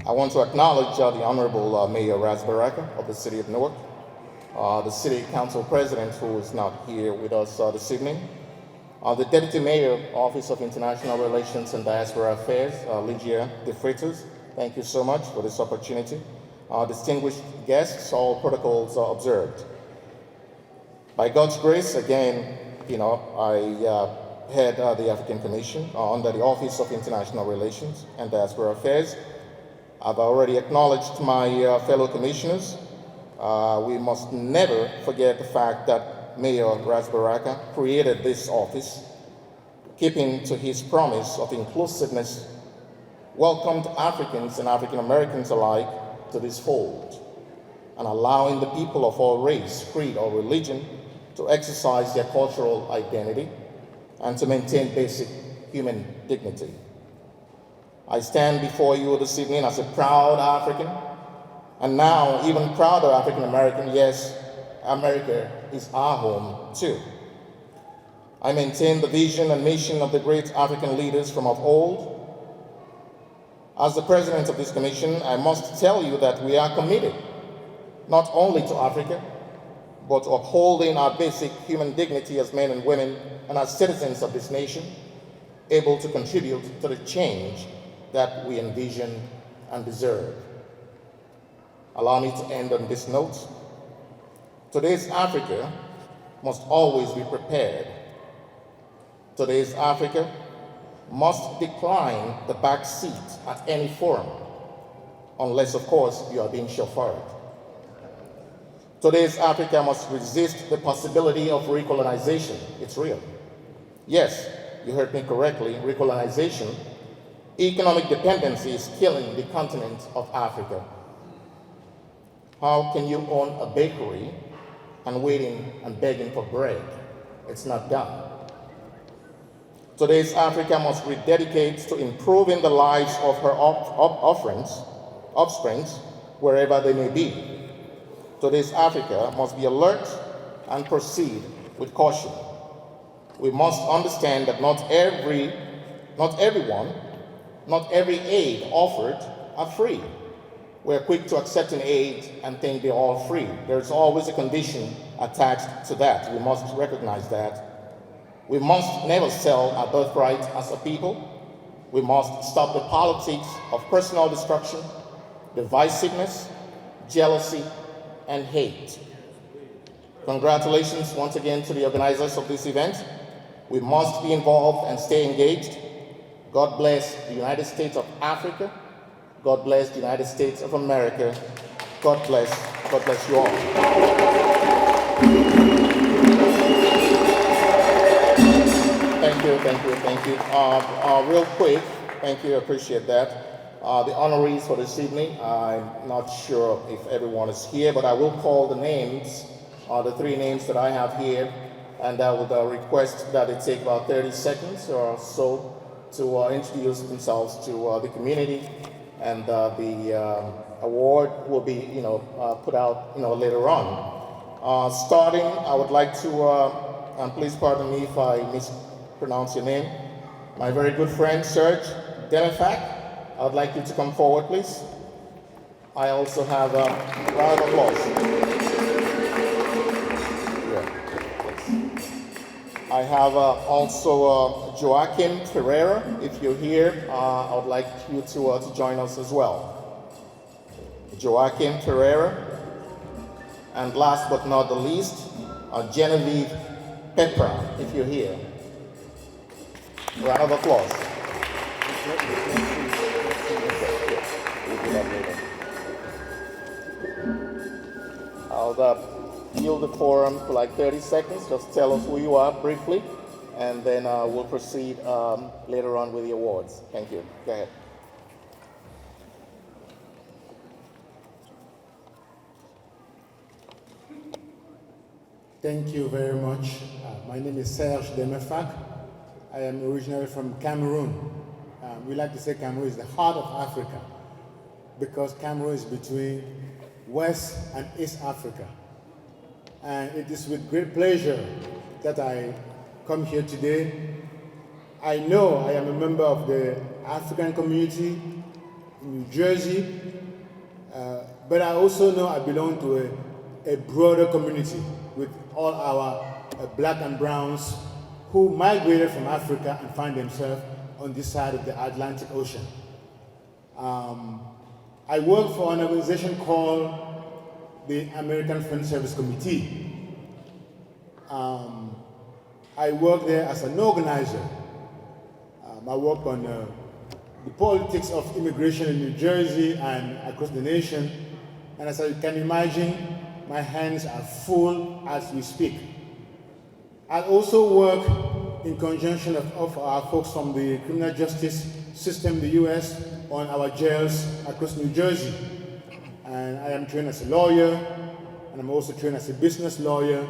I want to acknowledge the Honorable Mayor Rasbaraka of the City of Newark, the City Council President, who is not here with us this evening, the Deputy Mayor, Office of International Relations and Diaspora Affairs, Lygia De Freitas. Thank you so much for this opportunity. Distinguished guests, all protocols observed. By God's grace, again, I head the African Commission under the Office of International Relations and Diaspora Affairs. I've already acknowledged my fellow commissioners. We must never forget the fact that Mayor Rasbaraka created this office, keeping to his promise of inclusiveness, welcomed Africans and African Americans alike to this fold, and allowing the people of all race, creed, or religion to exercise their cultural identity and to maintain basic human dignity. I stand before you this evening as a proud African, and now even prouder African American. Yes, America is our home too. I maintain the vision and mission of the great African leaders from of old. As the president of this commission, I must tell you that we are committed not only to Africa, but to upholding our basic human dignity as men and women and as citizens of this nation, able to contribute to the change that we envision and deserve. Allow me to end on this note. Today's Africa must always be prepared. Today's Africa must decline the back seat at any forum, unless, of course, you are being chauffeured. Today's Africa must resist the possibility of recolonization. It's real. Yes, you heard me correctly, recolonization. Economic dependency is killing the continent of Africa. How can you own a bakery and waiting and begging for bread? It's not done. Today's Africa must rededicate to improving the lives of her offsprings, wherever they may be. Today's Africa must be alert and proceed with caution. We must understand that not every aid offered are free. We're quick to accept an aid and think they're all free. There's always a condition attached to that. We must recognize that. We must never sell our birthright as a people. We must stop the politics of personal destruction, divisiveness, jealousy, and hate. Congratulations once again to the organizers of this event. We must be involved and stay engaged. God bless the United States of Africa. God bless the United States of America. God bless you all. Thank you. Real quick, thank you, I appreciate that. The honorees for this evening, I'm not sure if everyone is here, but I will call the names, the three names that I have here, and I would request that it take about 30 seconds or so to introduce themselves to the community, and the award will be, put out, later on. Starting, I would like to, and please pardon me if I mispronounce your name, my very good friend Serge Demifak. I would like you to come forward, please. I also have a round of applause. I have also Joaquin Ferreira. If you're here, I would like you to join us as well. Joaquin Ferreira. And last but not the least, Genevieve Petra, if you're here. Round of applause. I'll yield the forum for like 30 seconds. Just tell us who you are briefly, and then we'll proceed later on with the awards. Thank you. Go ahead. Thank you very much. My name is Serge Demefak. I am originally from Cameroon. We like to say Cameroon is the heart of Africa because Cameroon is between West and East Africa. And it is with great pleasure that I come here today. I know I am a member of the African community in New Jersey, but I also know I belong to a broader community with all our black and browns who migrated from Africa and find themselves on this side of the Atlantic Ocean. I work for an organization called the American Friend Service Committee. I work there as an organizer. I work on the politics of immigration in New Jersey and across the nation. And as you can imagine, my hands are full as we speak. I also work in conjunction of our folks from the criminal justice system in the US on our jails across New Jersey. And I am trained as a lawyer, and I'm also trained as a business lawyer.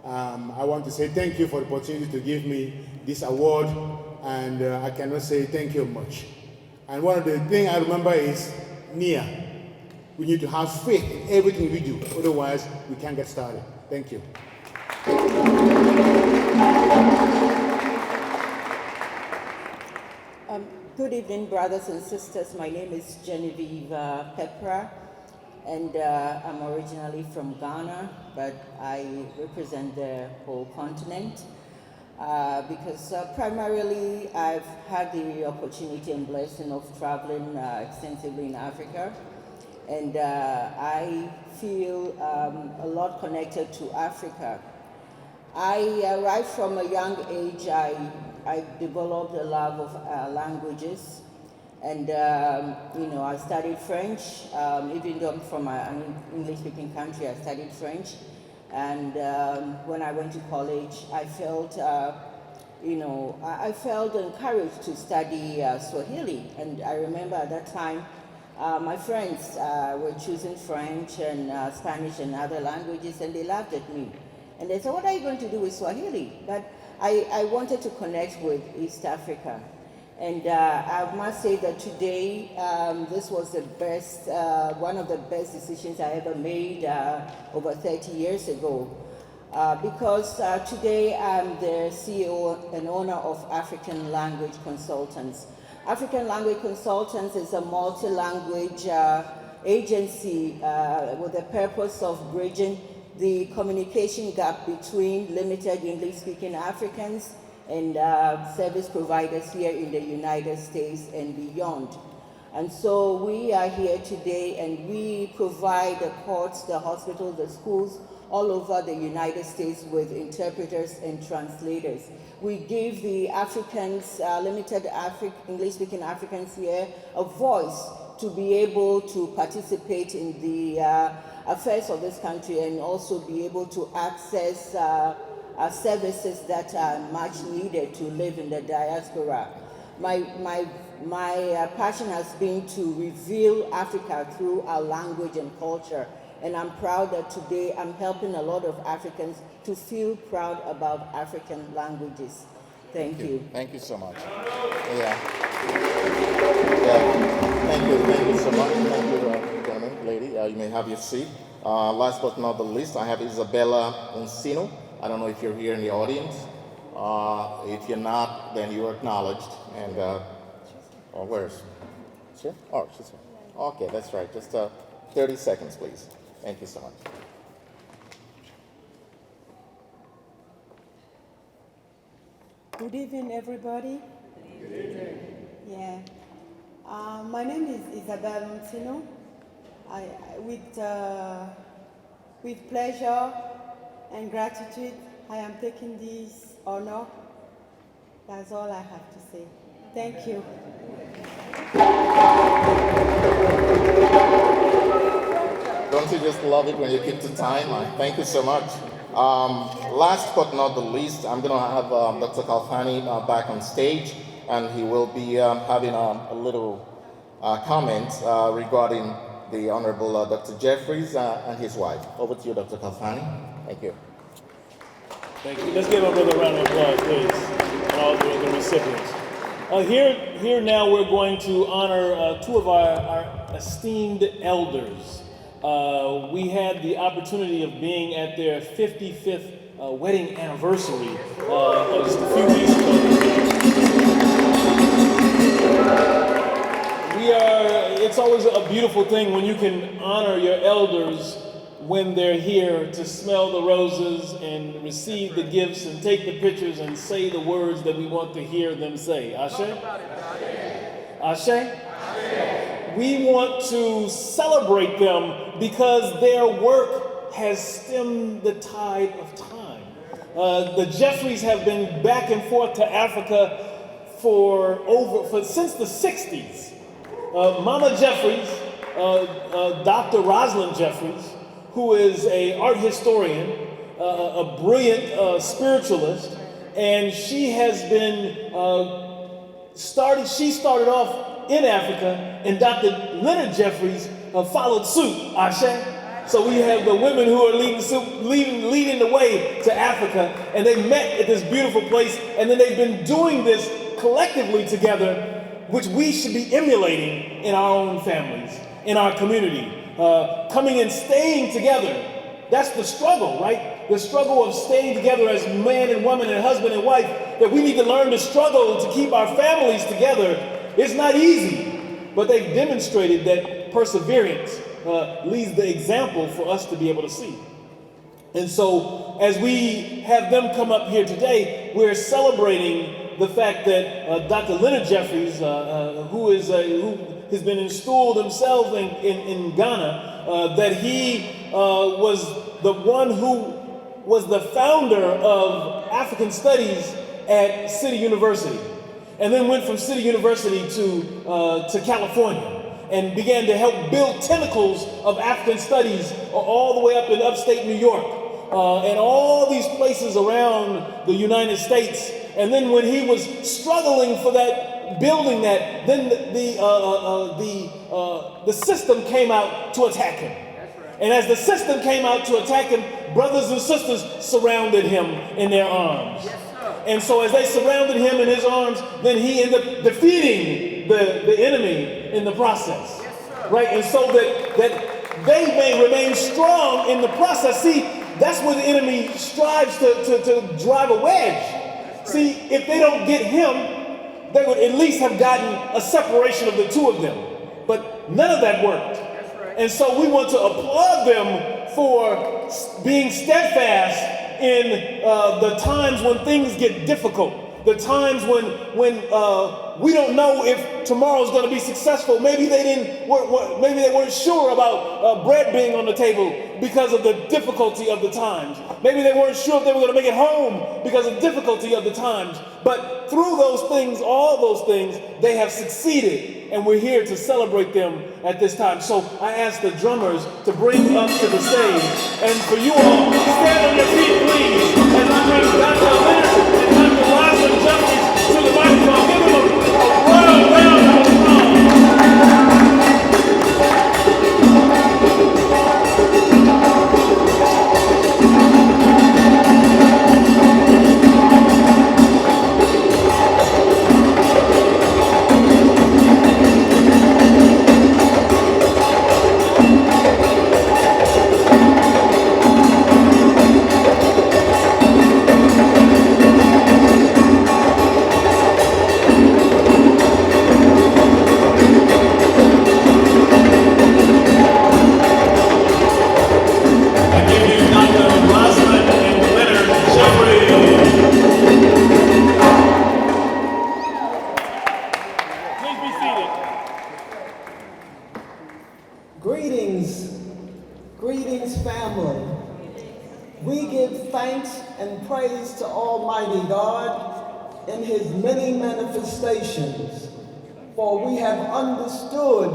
I want to say thank you for the opportunity to give me this award, and I cannot say thank you much. And one of the things I remember is Nia. We need to have faith in everything we do, otherwise we can't get started. Thank you. Good evening, brothers and sisters. My name is Genevieve Pepra, and I'm originally from Ghana, but I represent the whole continent because primarily I've had the opportunity and blessing of traveling extensively in Africa. And I feel a lot connected to Africa. Right from a young age, I developed a love of languages. And, I studied French. Even though I'm from an English-speaking country, I studied French. And when I went to college, I felt, I felt encouraged to study Swahili. And I remember at that time, my friends were choosing French and Spanish and other languages, and they laughed at me. And they said, what are you going to do with Swahili? But I wanted to connect with East Africa. And I must say that today, this was the best, one of the best decisions I ever made over 30 years ago. Because today I'm the CEO and owner of African Language Consultants. African Language Consultants is a multi-language agency with the purpose of bridging the communication gap between limited English-speaking Africans and service providers here in the United States and beyond. And so we are here today and we provide the courts, the hospitals, the schools all over the United States with interpreters and translators. We give the Africans, limited English-speaking Africans here, a voice to be able to participate in the affairs of this country and also be able to access services that are much needed to live in the diaspora. My passion has been to reveal Africa through our language and culture. And I'm proud that today I'm helping a lot of Africans to feel proud about African languages. Thank you. Thank you so much. Yeah. Thank you so much. Thank you, gentlemen, lady. You may have your seat. Last but not the least, I have Isabella Uncino. I don't know if you're here in the audience. If you're not, then you're acknowledged. And where's she? Oh, she's here. Okay, that's right. Just 30 seconds, please. Thank you so much. Good evening, everybody. Good evening. Yeah. My name is Isabel Montino. With pleasure and gratitude, I am taking this honor. That's all I have to say. Thank you. Don't you just love it when you keep to time? Thank you so much. Last but not the least, I'm going to have Dr. Kalfani back on stage, and he will be having a little comment regarding the Honorable Dr. Jeffries and his wife. Over to you, Dr. Kalfani. Thank you. Thank you. Let's give our brother a round of applause, please, and all the recipients. Here now we're going to honor two of our esteemed elders. We had the opportunity of being at their 55th wedding anniversary just a few weeks ago. It's always a beautiful thing when you can honor your elders when they're here to smell the roses and receive the gifts and take the pictures and say the words that we want to hear them say. Ashe? Ashe? We want to celebrate them because their work has stemmed the tide of time. The Jeffreys have been back and forth to Africa since the 60s. Mama Jeffries, Dr. Rosalind Jeffries, who is an art historian, a brilliant spiritualist, and she has been she started off in Africa, and Dr. Leonard Jeffries followed suit, Ashe. So we have the women who are leading the way to Africa, and they met at this beautiful place, and then they've been doing this collectively together, which we should be emulating in our own families, in our community. Coming and staying together. That's the struggle, right? The struggle of staying together as man and woman and husband and wife, that we need to learn to struggle to keep our families together. It's not easy, but they've demonstrated that perseverance leads the example for us to be able to see. And so as we have them come up here today, we're celebrating the fact that Dr. Leonard Jeffries, who has been installed himself in Ghana, that he was the one who was the founder of African Studies at City University, and then went from City University to California and began to help build tentacles of African Studies all the way up in upstate New York and all these places around the United States. And then when he was struggling for that, building that, then the system came out to attack him. And as the system came out to attack him, brothers and sisters surrounded him in their arms. And so as they surrounded him in his arms, then he ended up defeating the enemy in the process. Right? And so that they may remain strong in the process. See, that's where the enemy strives to drive a wedge. See, if they don't get him, they would at least have gotten a separation of the two of them. But none of that worked. And so we want to applaud them for being steadfast in the times when things get difficult, the times when we don't know if tomorrow's going to be successful. Maybe they weren't sure about bread being on the table because of the difficulty of the times. Maybe they weren't sure if they were going to make it home because of the difficulty of the times. But through those things, all those things, they have succeeded, and we're here to celebrate them at this time. So I ask the drummers to bring up to the stage, and for you all, stand on your feet, please, as I bring Dr. Leonard and Dr. Rosalind Jeffries to the microphone. Give them a round of applause. Greetings, family. We give thanks and praise to Almighty God in His many manifestations, for we have understood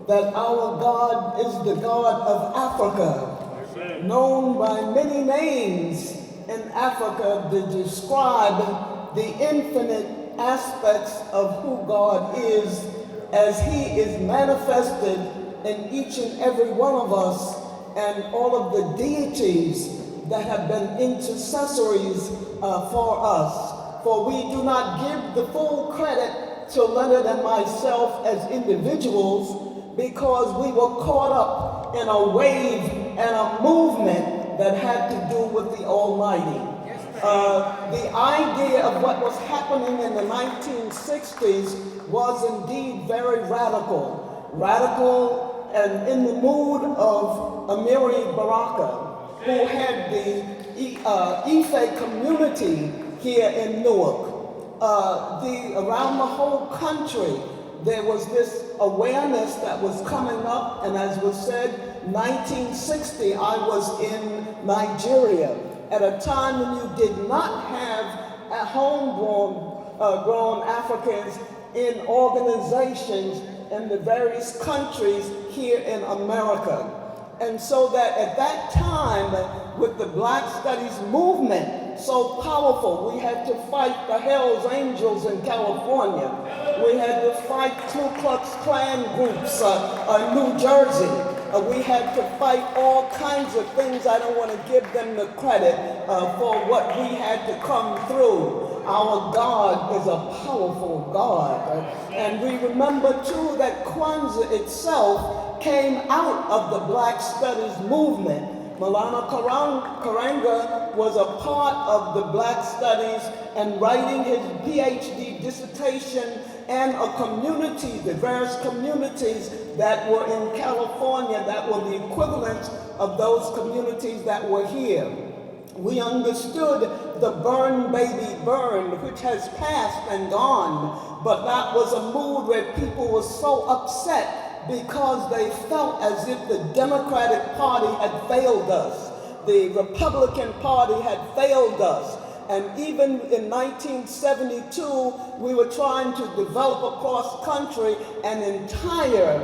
that our God is the God of Africa, known by many names in Africa to describe the infinite aspects of who God is, as He is manifested in each and every one of us, and all of the deities that have been intercessories for us. For we do not give the full credit to Leonard and myself as individuals because we were caught up in a wave and a movement that had to do with the Almighty. The idea of what was happening in the 1960s was indeed very radical. Radical and in the mood of Amiri Baraka, who had the Ife community here in Newark. Around the whole country, there was this awareness that was coming up, and as was said, 1960, I was in Nigeria at a time when you did not have homegrown Africans in organizations in the various countries here in America. And so that at that time, with the Black Studies movement so powerful, we had to fight the Hells Angels in California. We had to fight Ku Klux Klan groups in New Jersey. We had to fight all kinds of things. I don't want to give them the credit for what we had to come through. Our God is a powerful God. And we remember too that Kwanzaa itself came out of the Black Studies movement. Maulana Karanga was a part of the Black Studies and writing his PhD dissertation and a community, the various communities that were in California that were the equivalent of those communities that were here. We understood the burn baby burn, which has passed and gone, but that was a mood where people were so upset because they felt as if the Democratic Party had failed us. The Republican Party had failed us. And even in 1972, we were trying to develop across country an entire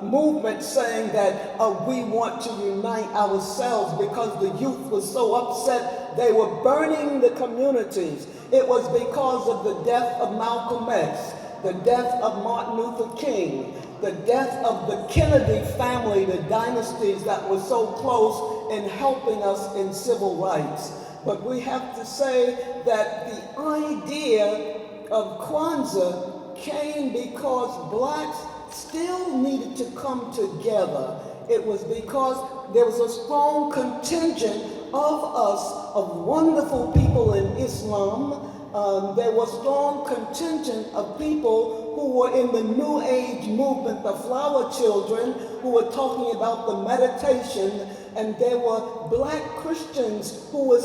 movement saying that we want to unite ourselves because the youth was so upset. They were burning the communities. It was because of the death of Malcolm X, the death of Martin Luther King, the death of the Kennedy family, the dynasties that were so close in helping us in civil rights. But we have to say that the idea of Kwanzaa came because blacks still needed to come together. It was because there was a strong contingent of us, of wonderful people in Islam. There was strong contingent of people who were in the New Age movement, the flower children, who were talking about the meditation, and there were black Christians who were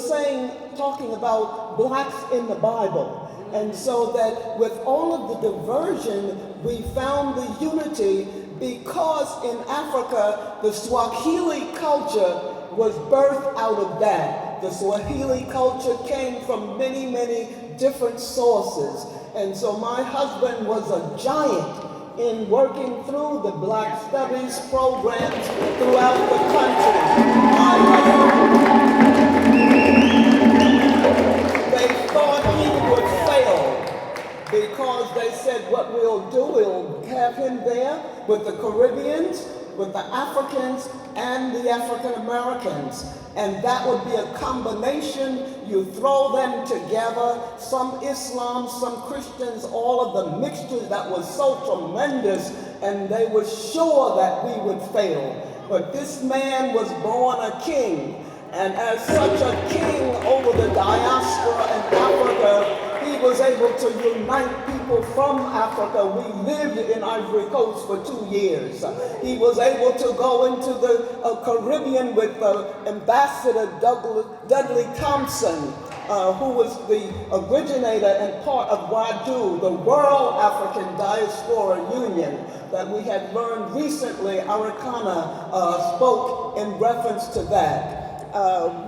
talking about blacks in the Bible. And so that with all of the diversion, we found the unity because in Africa, the Swahili culture was birthed out of that. The Swahili culture came from many, many different sources. And so my husband was a giant in working through the Black Studies programs throughout the country. They thought he would fail because they said what we'll do, we'll have him there with the Caribbeans, with the Africans, and the African Americans. And that would be a combination. You throw them together, some Islam, some Christians, all of the mixtures that was so tremendous, and they were sure that we would fail. But this man was born a king, and as such a king over the diaspora in Africa, he was able to unite people from Africa. We lived in Ivory Coast for 2 years. He was able to go into the Caribbean with Ambassador Dudley Thompson, who was the originator and part of WADU, the World African Diaspora Union, that we had learned recently. Arikana spoke in reference to that.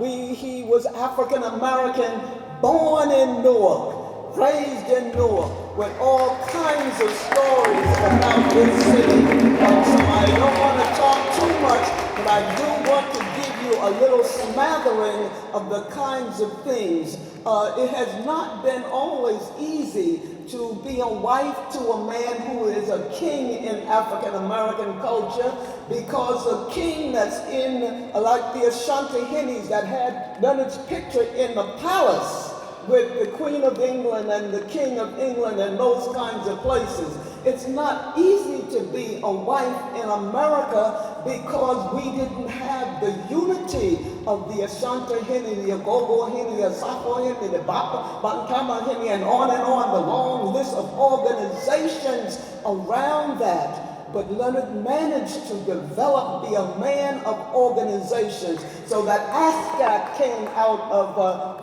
He was African American, born in Newark, raised in Newark, with all kinds of stories about this city. So I don't want to talk too much, but I do want to give you a little smattering of the kinds of things. It has not been always easy to be a wife to a man who is a king in African American culture, because a king that's in, like the Ashanti Hennies that had Leonard's picture in the palace with the Queen of England and the King of England and those kinds of places. It's not easy to be a wife in America because we didn't have the unity of the Ashanti Henny, the Agogo Henny, the Asafo Henny, the Bantama Henny, and on, the long list of organizations around that. But Leonard managed to develop, be a man of organizations, so that ASCAC came out of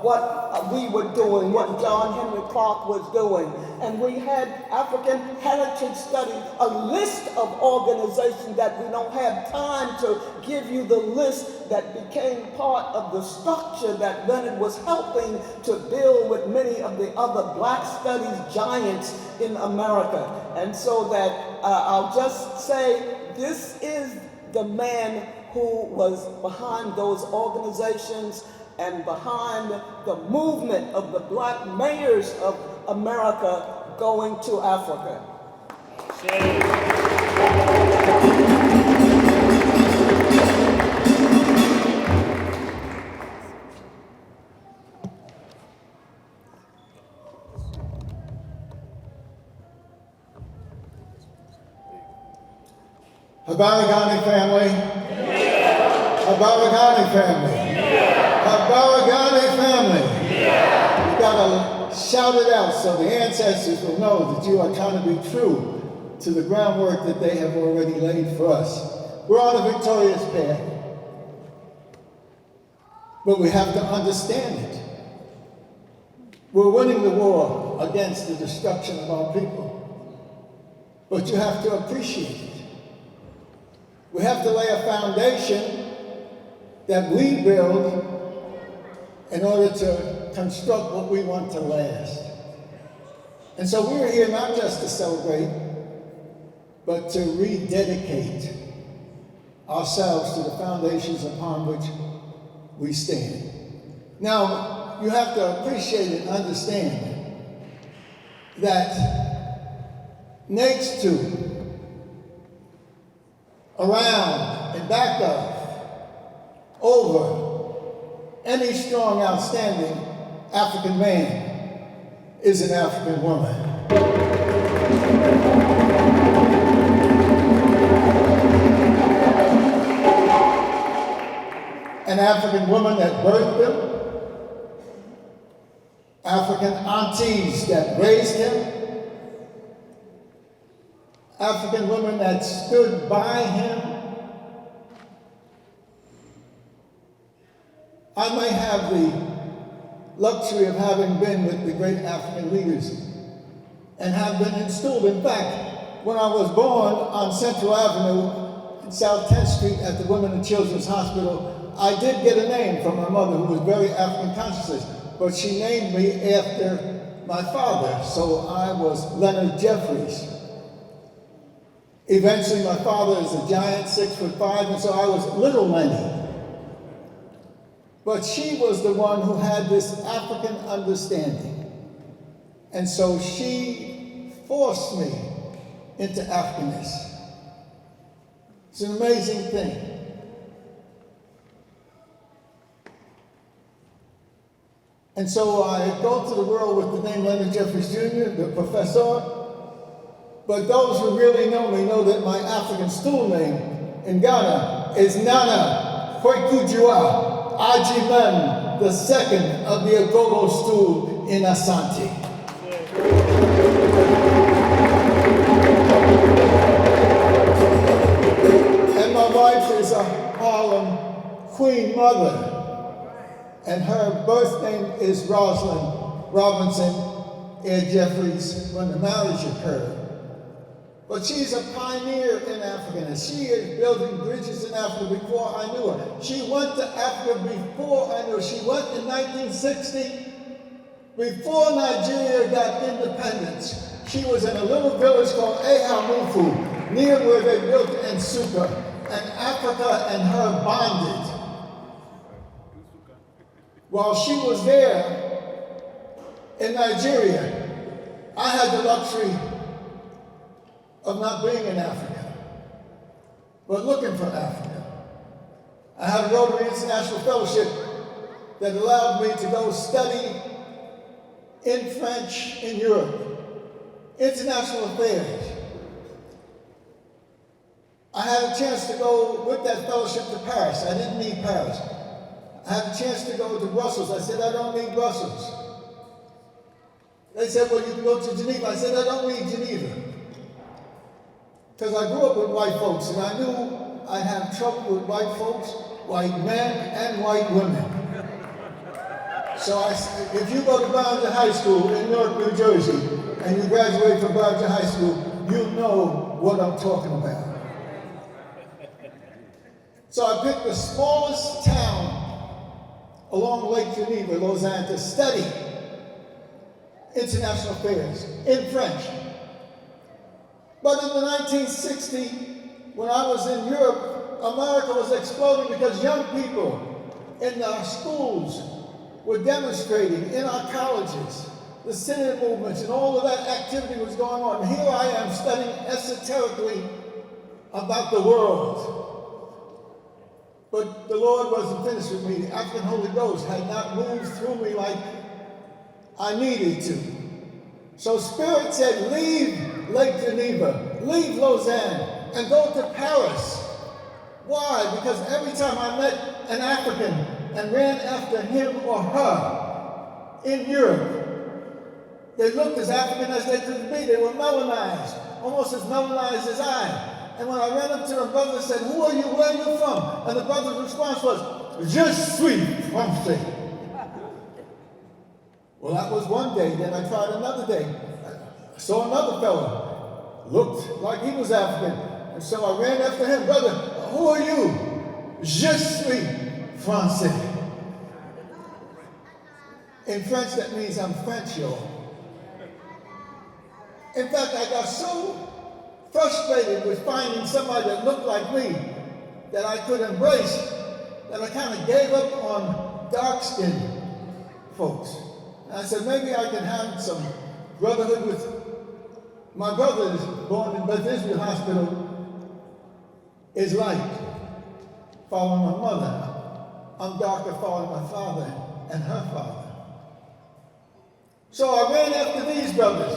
what we were doing, what John Henry Clark was doing. And we had African Heritage Studies, a list of organizations that we don't have time to give you the list that became part of the structure that Leonard was helping to build with many of the other Black studies giants in America. And so that I'll just say this is the man who was behind those organizations and behind the movement of the Black mayors of America going to Africa. Habaragani family. Habaragani family. Habaragani family. You gotta shout it out so the ancestors will know that you are trying to be true to the groundwork that they have already laid for us. We're on a victorious path, but we have to understand it. We're winning the war against the destruction of our people, but you have to appreciate it. We have to lay a foundation that we build in order to construct what we want to last. And so we're here not just to celebrate, but to rededicate ourselves to the foundations upon which we stand. Now, you have to appreciate and understand that next to, around, and back of, over any strong, outstanding African man is an African woman. An African woman that birthed him, African aunties that raised him, African women that stood by him. I may have the luxury of having been with the great African leaders and have been instilled. In fact, when I was born on Central Avenue in South 10th Street at the Women and Children's Hospital, I did get a name from my mother, who was very African conscious, but she named me after my father, so I was Leonard Jeffries. Eventually, my father is a giant, 6'5", and so I was little Lenny. But she was the one who had this African understanding. And so she forced me into Africanness. It's an amazing thing. And so I go to the world with the name Leonard Jeffries Jr., the professor. But those who really know me know that my African stool name in Ghana is Nana Kwekujua Ajiman, the second of the Agogo stool in Asante. And my wife is a Harlem Queen Mother. And her birth name is Rosalind Robinson Ed Jeffries when the marriage occurred. But she's a pioneer in Africanness. She is building bridges in Africa before I knew her. She went to Africa before I knew her. She went in 1960, before Nigeria got independence. She was in a little village called Ehamufu, near where they built Nsukka, and Africa and her bonded. While she was there in Nigeria, I had the luxury of not being in Africa, but looking for Africa. I had a Rotary International Fellowship that allowed me to go study in French in Europe, international affairs. I had a chance to go with that fellowship to Paris. I didn't need Paris. I had a chance to go to Brussels. I said, I don't need Brussels. They said, well, you can go to Geneva. I said, I don't need Geneva. Because I grew up with white folks, and I knew I'd have trouble with white folks, white men, and white women. So if you go to Barrington High School in Newark, New Jersey, and you graduate from Barrington High School, you know what I'm talking about. So I picked the smallest town along Lake Geneva, Lausanne, to study international affairs in French. But in the 1960s, when I was in Europe, America was exploding because young people in our schools were demonstrating, in our colleges. The Synod movements and all of that activity was going on. And here I am studying esoterically about the world. But the Lord wasn't finished with me. The African Holy Ghost had not moved through me like I needed to. So Spirit said, leave Lake Geneva, leave Lausanne, and go to Paris. Why? Because every time I met an African and ran after him or her in Europe, they looked as African as they could be. They were melanized, almost as melanized as I. And when I ran up to the brother and said, who are you, where are you from? And the brother's response was, je suis français. Well, that was one day. Then I tried another day. I saw another fellow, looked like he was African. And so I ran after him, brother, who are you? Je suis français. In French, that means I'm French, y'all. In fact, I got so frustrated with finding somebody that looked like me that I could embrace that I kind of gave up on dark-skinned folks. And I said, maybe I can have some brotherhood with my brother is born in Beth Israel Hospital, is light, following my mother. I'm darker, following my father and her father. So I ran after these brothers.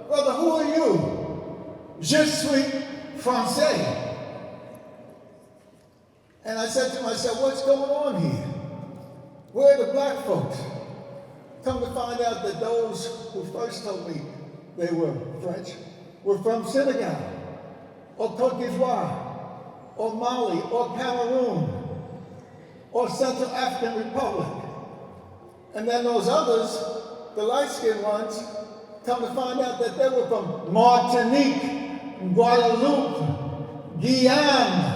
Brother, who are you? Je suis français. And I said to myself, what's going on here? Where are the black folks? Come to find out that those who first told me they were French were from Senegal, or Cote d'Ivoire, or Mali, or Cameroon, or Central African Republic. And then those others, the light-skinned ones, come to find out that they were from Martinique, Guadeloupe, Guyana.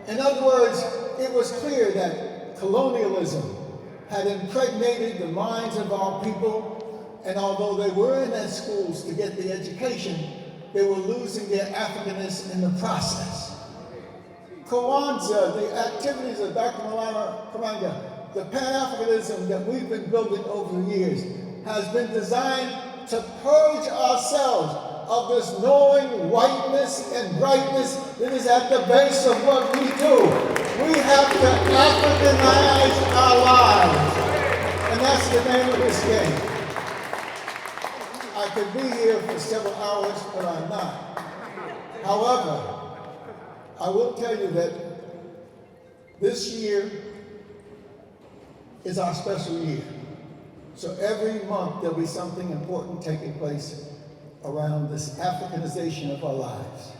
In other words, it was clear that colonialism had impregnated the minds of our people, and although they were in their schools to get the education, they were losing their Africanness in the process. Kwanzaa, the activities of Dr. Malala Kamanga, the Pan-Africanism that we've been building over the years, has been designed to purge ourselves of this knowing whiteness and brightness that is at the base of what we do. We have to Africanize our lives. And that's the name of this game. I could be here for several hours, but I'm not. However, I will tell you that this year is our special year. So every month there'll be something important taking place around this Africanization of our lives.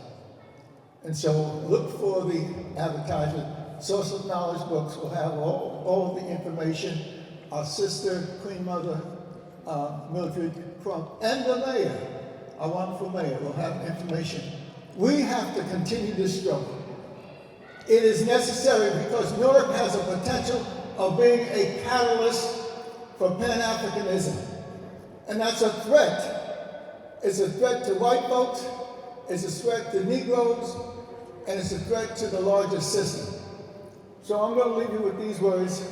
And so look for the advertisement. Source of Knowledge Books will have all of the information. Our sister, Queen Mother, Mildred Crump, and the mayor, our wonderful mayor, will have information. We have to continue this struggle. It is necessary because Newark has a potential of being a catalyst for Pan-Africanism. And that's a threat. It's a threat to white folks, it's a threat to Negroes, and it's a threat to the larger system. So I'm going to leave you with these words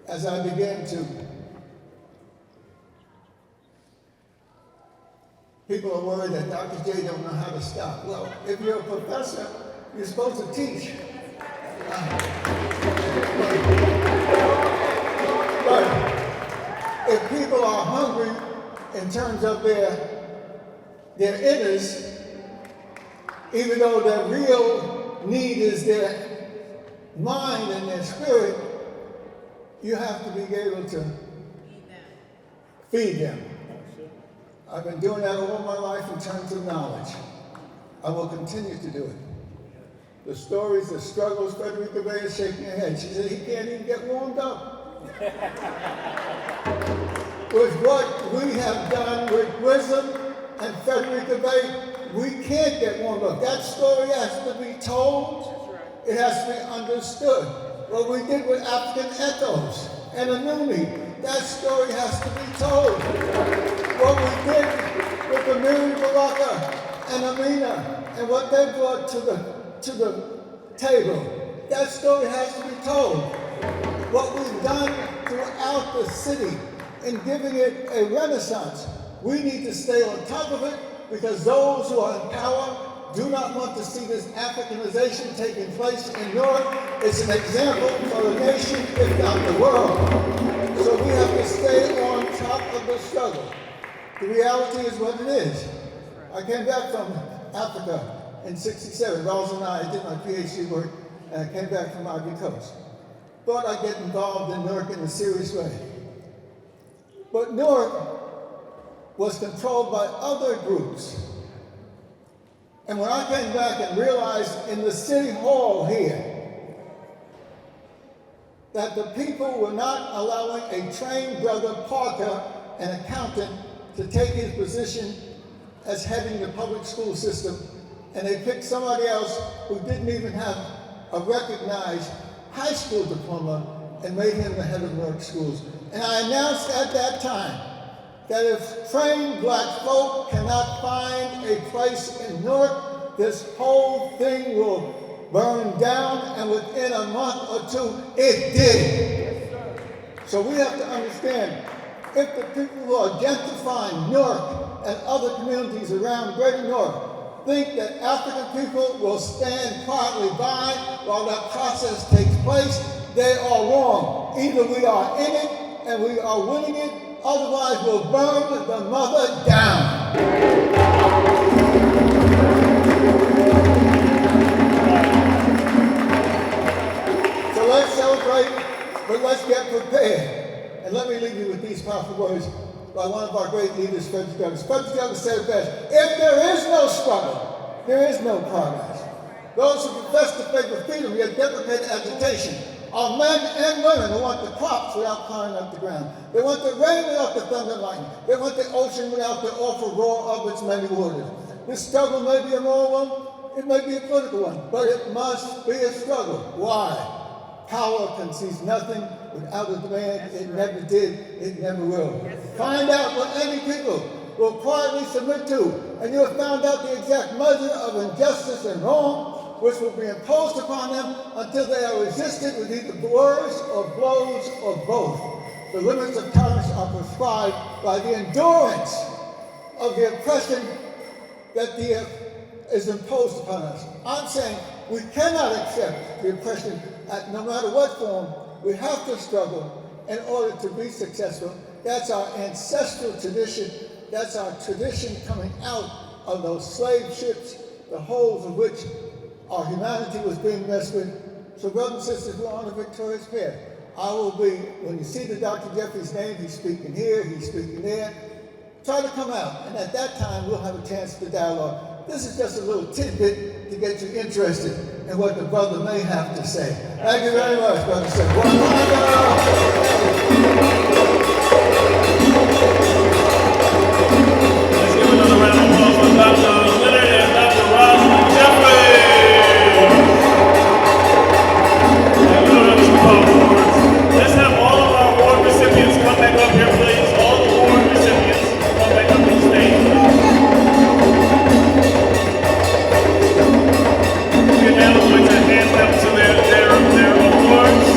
as I begin to People are worried that Dr. J don't know how to stop. Well, if you're a professor, you're supposed to teach. But if people are hungry in terms of their innards, even though their real need is their mind and their spirit, you have to be able to feed them. I've been doing that all my life in terms of knowledge. I will continue to do it. The stories, the struggles, Frederica Bay is shaking her head. She said he can't even get warmed up. With what we have done with wisdom and Frederica Bay, we can't get warmed up. That story has to be told. It has to be understood. What we did with African Echoes and Anumi, that story has to be told. What we did with the Miri Baraka and Amina and what they brought to the table, that story has to be told. What we've done throughout the city in giving it a renaissance, we need to stay on top of it because those who are in power do not want to see this Africanization taking place in Newark. It's an example for the nation, if not the world. So we have to stay on top of the struggle. The reality is what it is. I came back from Africa in '67. Rawls and I did my PhD work, and I came back from Ivory Coast. Thought I'd get involved in Newark in a serious way. But Newark was controlled by other groups. And when I came back and realized in the city hall here that the people were not allowing a trained brother Parker, an accountant, to take his position as heading the public school system, and they picked somebody else who didn't even have a recognized high school diploma and made him the head of Newark schools. And I announced at that time that if trained black folk cannot find a place in Newark, this whole thing will burn down, and within a month or two, it did. So we have to understand, if the people who are gentrifying Newark and other communities around Greater Newark think that African people will stand quietly by while that process takes place, they are wrong. Either we are in it and we are winning it, otherwise we'll burn the mother down. So let's celebrate, but let's get prepared. And let me leave you with these powerful words by one of our great leaders, Frederick Douglass. Frederick Douglass said it best: if there is no struggle, there is no progress. Those who profess to favor freedom yet deprecate agitation are men and women who want the crops without plowing up the ground. They want the rain without the thunder and lightning. They want the ocean without the awful roar of its many waters. This struggle may be a moral one, it may be a political one, but it must be a struggle. Why? Power concedes nothing without a demand. It never did, it never will. Find out what any people will quietly submit to, and you have found out the exact measure of injustice and wrong which will be imposed upon them until they are resisted with either words or blows or both. The limits of tolerance are prescribed by the endurance of the oppression that is imposed upon us. I'm saying we cannot accept the oppression no matter what form. We have to struggle in order to be successful. That's our ancestral tradition. That's our tradition coming out of those slave ships, the holes of which our humanity was being messed with. So brothers and sisters, we're on a victorious path. I will be, when you see the Dr. Jeffrey's name, he's speaking here, he's speaking there, try to come out, and at that time we'll have a chance to dialogue. This is just a little tidbit to get you interested in what the brother may have to say. Thank you very much, brother. Let's give another round of applause for Dr. Leonard and Dr. Rosalind Jeffrey. Let's have all of our award recipients come back up here, please. All the award recipients come back up on stage. We're now going to hand them to their awards.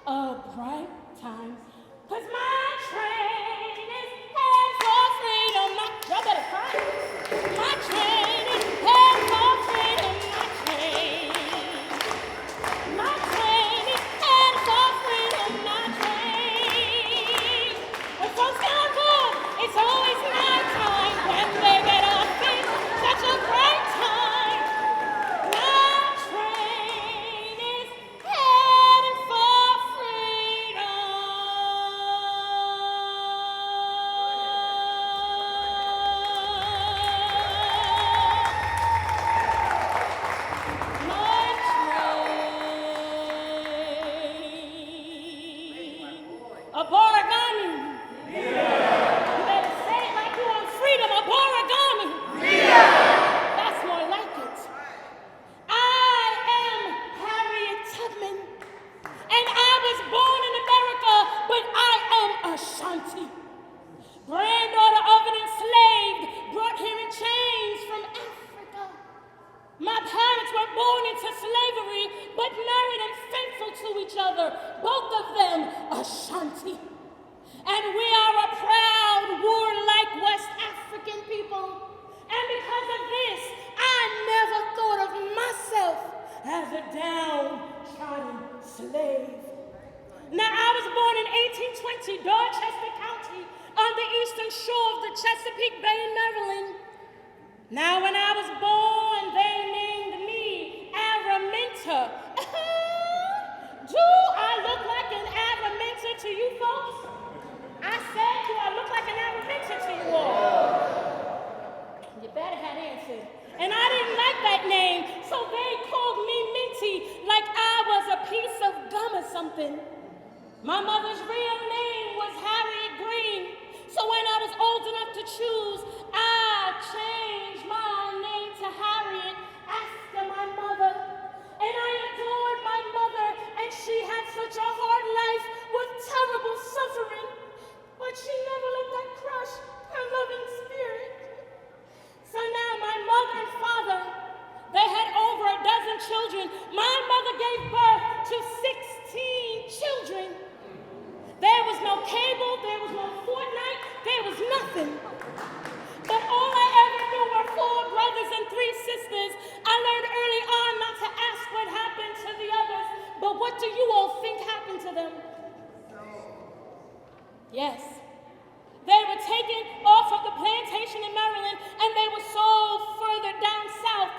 a bright time. 'Cause my train is headed for freedom. Y'all better find it. My train is headed for freedom. My train is headed for freedom. My train. When folks get good, it's always night time. When they get off, it's such a bright time. My train is headed for freedom. My train. A borigami. You better say it like you want freedom. A borigami. That's more like it. I am Harriet Tubman, and I was born in America, but I am Ashanti. Granddaughter of an enslaved, brought here in chains from Africa. My parents were born into slavery, but married and faithful to each other, both of them Ashanti. And we are a proud, warlike West African people. And because of this, I never thought of myself as a downtrodden slave. Now, I was born in 1820, Dorchester County, on the eastern shore of the Chesapeake Bay in Maryland. Now, when I was born, they named me Araminta. Do I look like an Araminta to you folks? I said, do I look like an Araminta to you all? You better have answered. And I didn't like that name, so they called me Minty, like I was a piece of gum or something. My mother's real name was Harriet Green, so when I was old enough to choose, I changed my name to Harriet after my mother. And I adored my mother, and she had such a hard life with terrible suffering, but she never let that crush her loving spirit. So now my mother and father, they had over a dozen children. My mother gave birth to 16 children. There was no cable, there was no Fortnite, there was nothing. But all I ever knew were 4 brothers and 3 sisters. I learned early on not to ask what happened to the others, but what do you all think happened to them? Yes. They were taken off of the plantation in Maryland, and they were sold further down south.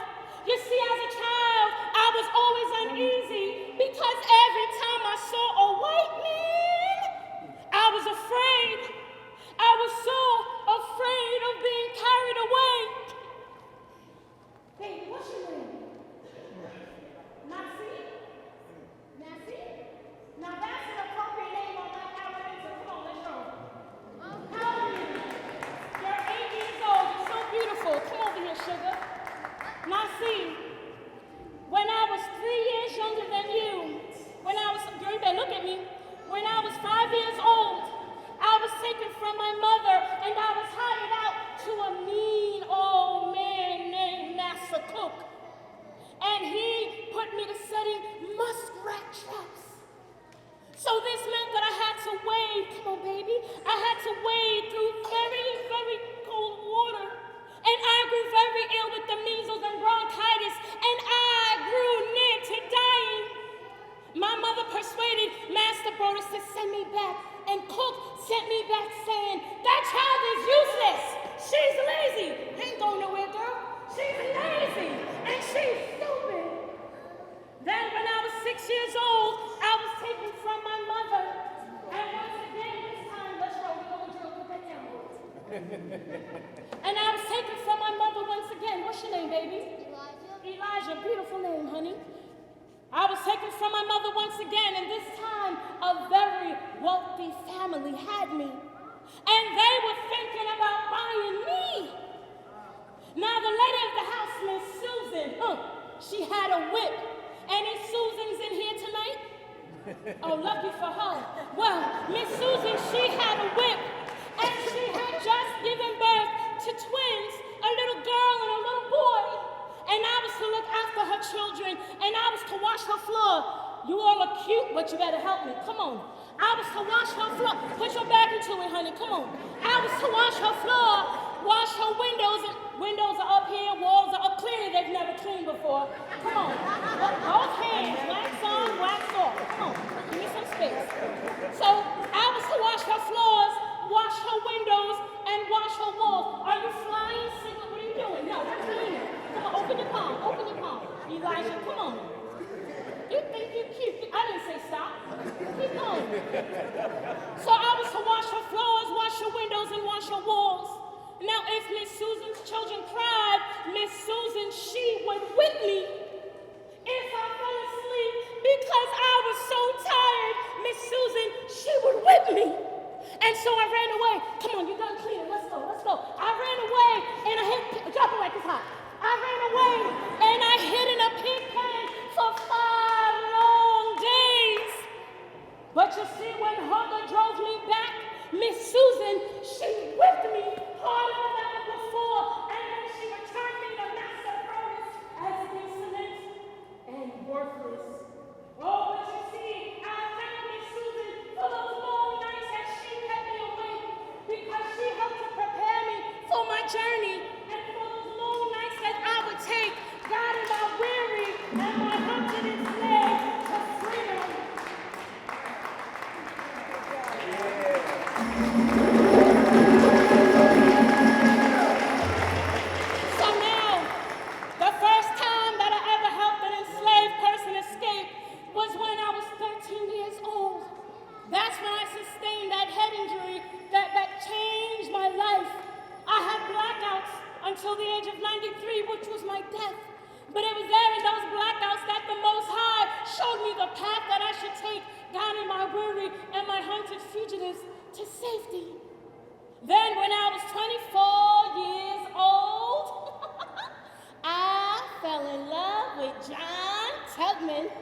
You see, as a child, I was always uneasy because every time I saw a white man, I was afraid. I was so afraid of being carried away. Baby, what's your name? Nancy? Nancy? Now that's an appropriate name on that Araminta. Come on, let's go. How old are you? You're 8 years old. You're so beautiful. Come over here, sugar. Now see, when I was 3 years younger than you, you better look at me. When I was 5 years old, I was taken from my mother and I was hired out to a mean old man named Master Cook. And he put me to setting muskrat traps. So this meant that I had to wade, come on baby, I had to wade through very, very cold water. And I grew very ill with the measles and bronchitis, and I grew near to dying. My mother persuaded Master Brodus to send me back, and Cook sent me back saying, that child is useless. She's lazy. Ain't going nowhere, girl. She's lazy, and she's stupid. Then when I was 6 years old, I was taken from my mother. And once again, this time, let's roll, we're going to drill, put that down. And I was taken from my mother once again. What's your name, baby? Elijah, beautiful name, honey. I was taken from my mother once again, and this time a very wealthy family had me. And they were thinking about buying me. Now the lady of the house, Miss Susan, she had a whip. Any Susans in here tonight? Oh, lucky for her. Well, Miss Susan, she had a whip, and she had just given birth to twins, a little girl and a little boy. And I was to look after her children, and I was to wash her floor. You all are cute, but you better help me. Come on. I was to wash her floor. Put your back into it, honey. Come on. I was to wash her floor, wash her windows. Windows are up here, walls are up. Clearly, they've never cleaned before. Come on. Both hands. Wax on, wax off. Come on. Give me some space. So I was to wash her floors, wash her windows, and wash her walls. Are you flying? What are you doing? No, we're cleaning. Come on, open your palm. Open your palm. Elijah, come on. You think you're cute. I didn't say stop. Keep going. So I was to wash her floors, wash her windows, and wash her walls. Now, if Miss Susan's children cried, Miss Susan, she would whip me. If I fell asleep because I was so tired, Miss Susan, she would whip me. And so I ran away. Come on, you're done cleaning. Let's go, let's go. I ran away and I hid, drop it like it's hot. I ran away and I hid in a pig pen for 5 long days. But you see, when hunger drove me back, Miss Susan, she whipped me harder than ever before, and then she returned me to master furnace as insolent and worthless. Oh, but you see, I thank Miss Susan for those long nights that she kept me awake, because she helped to prepare me for my journey, and for those long nights that I would take, guiding my weary and my hunted enslaved to freedom. So now, the first time that I ever helped an enslaved person escape was when I was 13 years old. That's when I sustained that head injury that changed my life. I had blackouts until the age of 93, which was my death. But it was there in those blackouts that the Most High showed me the path that I should take, guiding my weary and my hunted fugitives to safety. Then when I was 24 years old, I fell in love with John Tubman.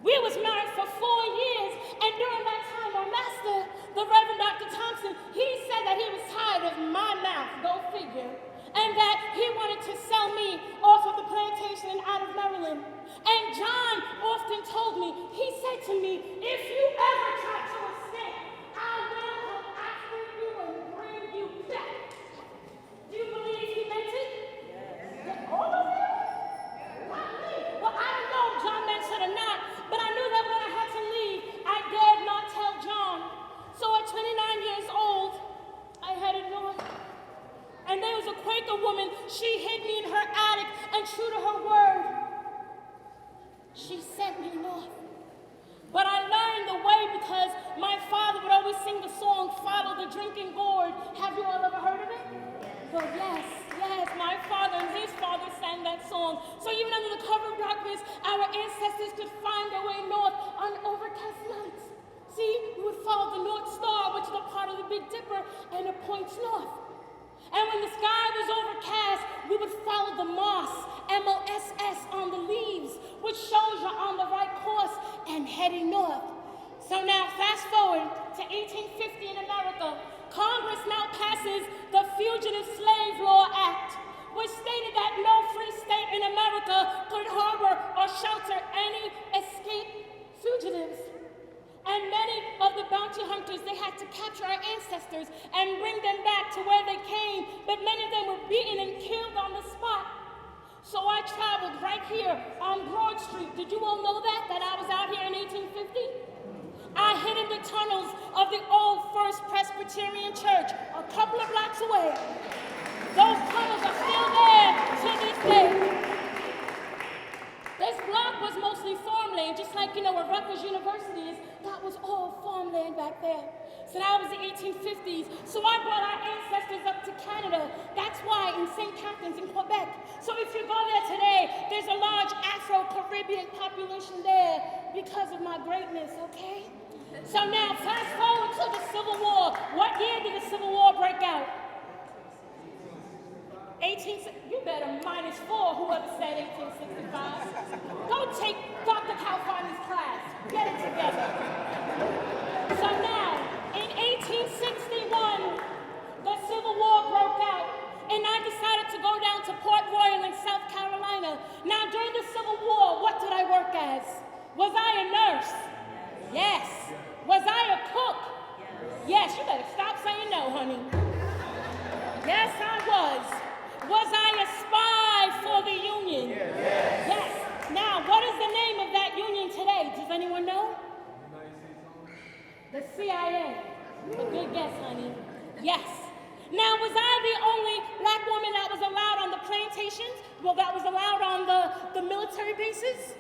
We was married for 4 years, and during that time, our master, the Reverend Dr. Thompson, he said that he was tired of my mouth, go figure, and that he wanted to sell me off of the plantation out of Maryland. And John often told me, he said to me, if you ever try to escape, I will come after you and bring you back. Do you believe he meant it? Yes. All of you? Not me. Well, I don't know if John meant it or not, but I knew that when I had to leave, I dared not tell John. So at 29 years old, I headed north. And there was a Quaker woman, she hid me in her attic, and true to her word, she sent me north. But I learned the way because my father would always sing the song, Follow the Drinking Gourd. Have you all ever heard of it? Well, yes, my father and his father sang that song. So even under the cover of darkness, our ancestors could find their way north on overcast nights. See, we would follow the North Star, which is a part of the Big Dipper, and it points north. And when the sky was overcast, we would follow the moss, M-O-S-S, on the leaves, which shows you're on the right course and heading north. So now, fast forward to 1850 in America. Congress now passes the Fugitive Slave Law Act, which stated that no free state in America could harbor or shelter any escaped fugitives. And many of the bounty hunters, they had to capture our ancestors and bring them back to where they came, but many of them were beaten and killed on the spot. So I traveled right here on Broad Street. Did you all know that I was out here in 1850? I hid in the tunnels of the old First Presbyterian Church, a couple of blocks away. Those tunnels are still there to this day. This block was mostly farmland, just like, where Rutgers University is. That was all farmland back there. So that was the 1850s. So I brought our ancestors up to Canada. That's why in St. Catharines in Quebec. So if you go there today, there's a large Afro-Caribbean population there because of my greatness, okay? So now fast forward to the Civil War. What year did the Civil War break out? You better -4, whoever said 1865. Go take Dr. Calfani's class. Get it together. So now, in 1861, the Civil War broke out, and I decided to go down to Port Royal in South Carolina. Now, during the Civil War, what did I work as? Was I a nurse? Yes. Was I a cook? Yes. You better stop saying no, honey. Yes, I was. Was I a spy for the Union? Yes. Now, what is the name of that union today? Does anyone know? The CIA. A good guess, honey. Yes. Now, was I the only black woman that was allowed on the plantations? Well, that was allowed on the military bases?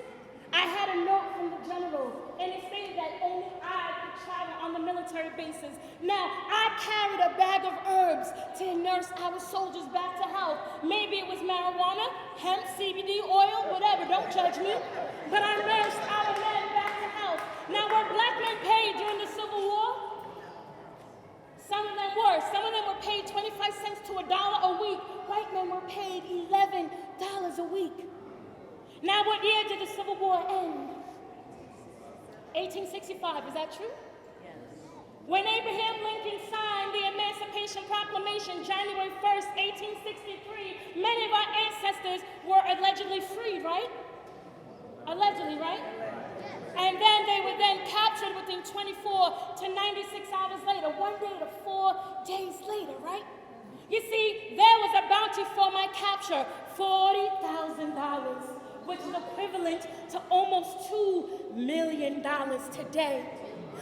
I had a note from the general, and it stated that only I could travel on the military bases. Now, I carried a bag of herbs to nurse our soldiers back to health. Maybe it was marijuana, hemp, CBD, oil, whatever, don't judge me. But I nursed our men back to health. Now, were black men paid during the Civil War? Some of them were. Some of them were paid 25 cents to $1 a week. White men were paid $11 a week. Now, what year did the Civil War end? 1865, is that true? Yes. When Abraham Lincoln signed the Emancipation Proclamation, January 1st, 1863, many of our ancestors were allegedly freed, right? Allegedly, right? And then they were then captured within 24 to 96 hours later, 1 day to 4 days later, right? You see, there was a bounty for my capture, $40,000. Which is equivalent to almost $2 million today.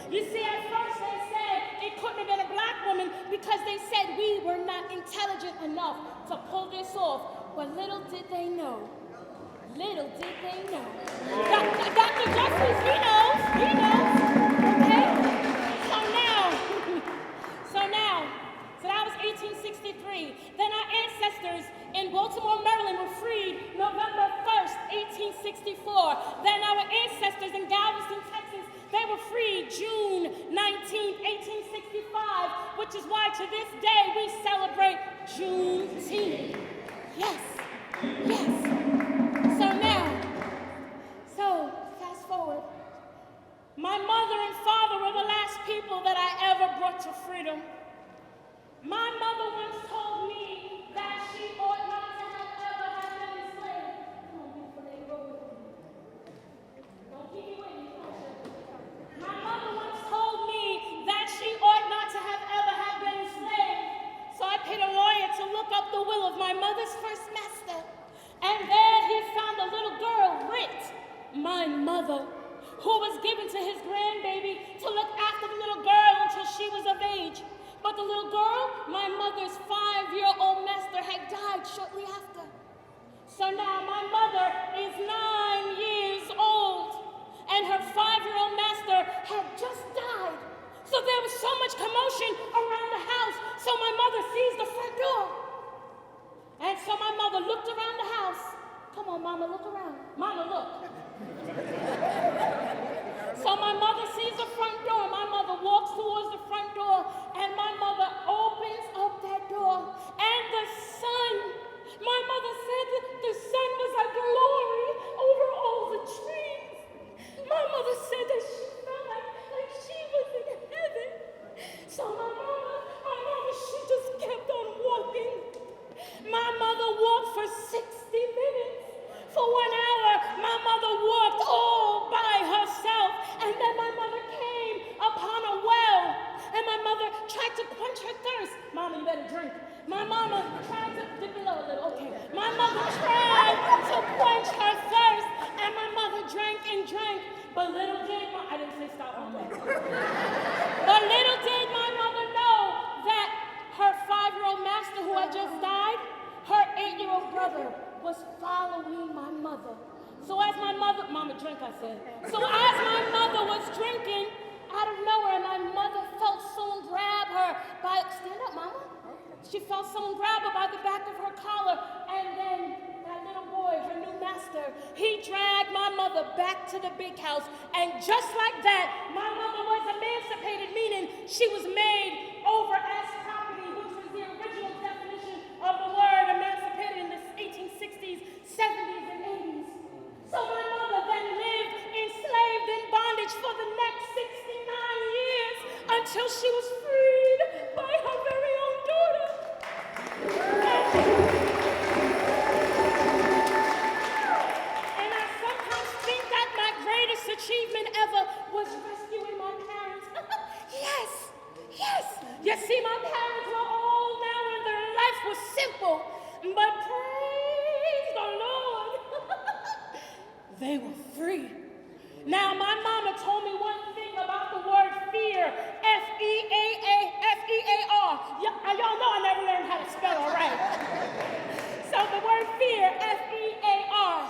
You see, at first they said it couldn't have been a black woman because they said we were not intelligent enough to pull this off. But little did they know. Little did they know. Dr. Jeffries, he knows. Okay? So that was 1863. Then our ancestors in Baltimore, Maryland were freed November 1st, 1864. Then our ancestors in Galveston, Texas, they were freed June 19th, 1865, which is why to this day we celebrate Juneteenth. Yes. So fast forward. My mother and father were the last people that I ever brought to freedom. My mother once told me that she ought not to have ever had been enslaved. Come on, beautiful lady, roll with me. Don't keep me waiting. My mother once told me that she ought not to have ever had been enslaved. So I paid a lawyer to look up the will of my mother's first master. And there he found a little girl, Rit, my mother, who was given to his grandbaby to look after the little girl until she was of age. But the little girl, my mother's 5-year-old master, had died shortly after. So now my mother is 9 years old, and her 5-year-old master had just died. So there was so much commotion around the house, so my mother sees the front door. And so my mother looked around the house. Come on, Mama, look around. Mama, look. So my mother sees the front door. My mother walks towards the front door, and my mother opens up that door. And the sun, my mother said that the sun was like glory over all the trees. My mother said that she felt like she was in heaven. So my mama, she just kept on walking. My mother walked for 60 minutes. For 1 hour, my mother walked all by herself. And then my mother came upon a well. And my mother tried to quench her thirst. Mama, you better drink. My mama tried to dip it low a little. Okay. My mother tried to quench her thirst. And my mother drank and drank. But little did I didn't say stop on that. But little did my mother know that her 5-year-old master who had just died, her 8-year-old brother was following my mother. So as my mother, Mama, drink, I said. So as my mother was drinking, out of nowhere, my mother felt someone grab her by, stand up, Mama. She felt someone grab her by the back of her collar, and then that little boy, her new master, he dragged my mother back to the big house, and just like that, my mother was emancipated, meaning she was made over as property, which was the original definition of the word emancipated in the 1860s, 70s, and 80s. So my mother then lived enslaved in bondage for the next 69 years until she was freed by her very own daughter. And I sometimes think that my greatest achievement You see, my parents were old now and their life was simple, but praise the Lord, they were free. Now, my mama told me one thing about the word fear, F-E-A-R. Y'all know I never learned how to spell it right. So the word fear, F-E-A-R.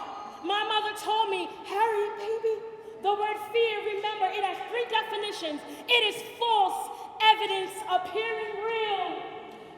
My mother told me, Harriet, baby, the word fear, remember, it has 3 definitions. It is false evidence appearing real.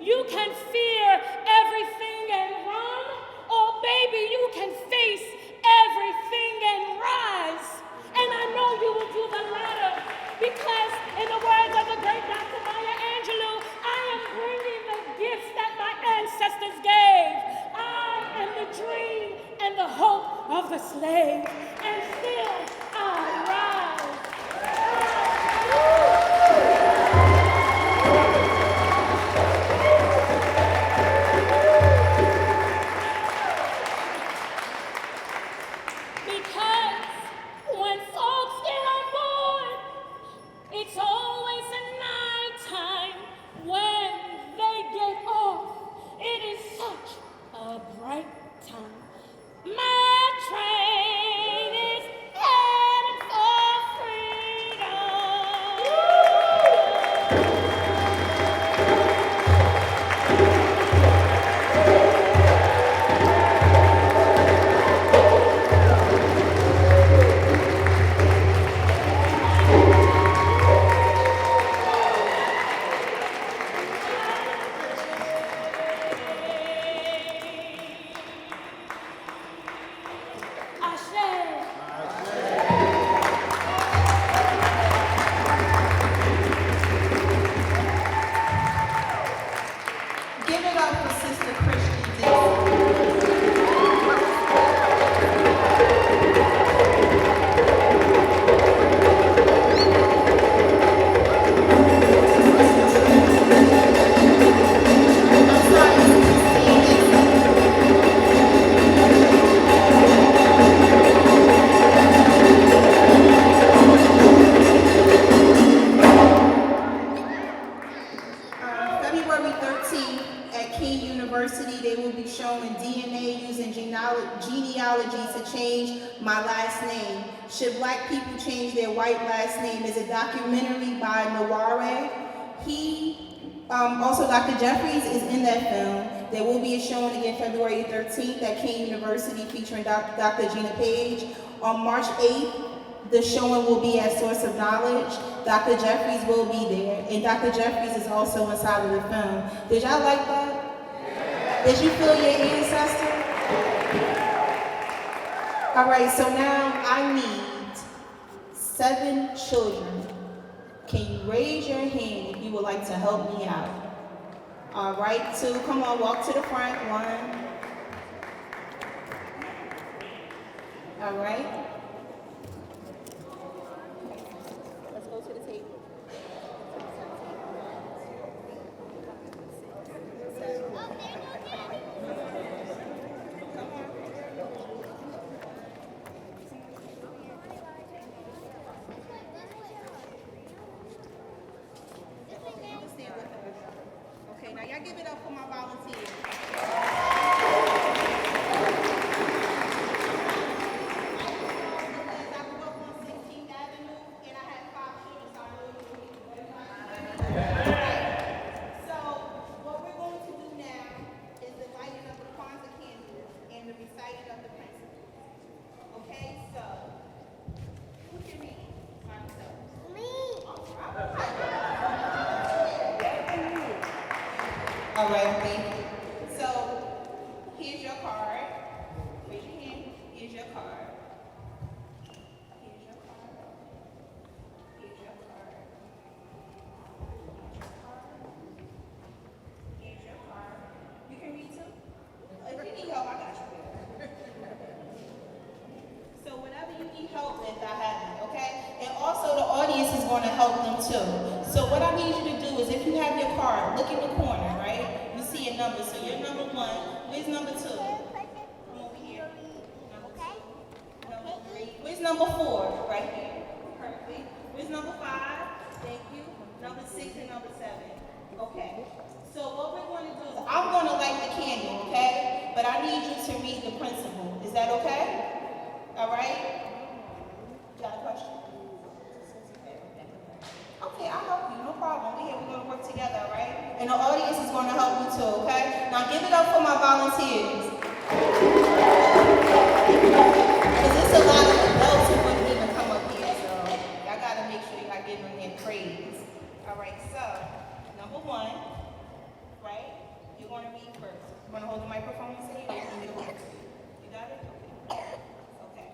You can fear everything and run, or baby, you can face everything and rise. And I know you will do the latter, because in the words of the great Dr. Maya Angelou, I am bringing the gifts that my ancestors gave. I am the dream and the hope of the slave, and still I rise. Because when folks get on board, it's always a night time when they get off. It is such a bright time. My train is headed for Give it up for Sister Christian Dixon. February 13th at King University, they will be showing DNA using genealogy to change my last name. Should Black people change their white last name? Is a documentary by Naware. Also Dr. Jeffries is in that film. There will be a showing again February 13th at King University featuring Dr. Gina Page. On March 8th, the showing will be at Source of Knowledge. Dr. Jeffries will be there, and Dr. Jeffries is also inside of the film. Did y'all like that? Yeah. Did you feel your ancestor? All right, so now I need 7 children. Can you raise your hand if you would like to help me out? All right, 2, come on, walk to the front, 1. All right. Let's go to the table. Okay, now y'all give it up for my volunteers. All right, thank you. So, here's your card. Raise your hand. Here's your card. Here's your card. Here's your card. Here's your card. You can read too? If you need help, I got you. So whatever you need help with, I have it, okay? And also the audience is going to help them too. So what I need you to do is if you have your card, look in the corner, right? You see a number. So you're number 1. Where's number 2? Come over here. Number 2. Number 3. Where's number 4? Right here. Perfect. Where's number 5? Thank you. Number 6 and number 7. Okay. So what we're going to do is I'm going to light the candle, okay? But I need you to read the principle. Is that okay? All right? You got a question? Okay, I'll help you. No problem. We're going to work together, all right? And the audience is going to help you too, okay? Now give it up for my volunteers. Because there's a lot of adults who wouldn't even come up here, so I got to make sure I give them their praise. All right, so number one, right? You're going to read first. You want to hold the microphone and say it? You got it? Okay.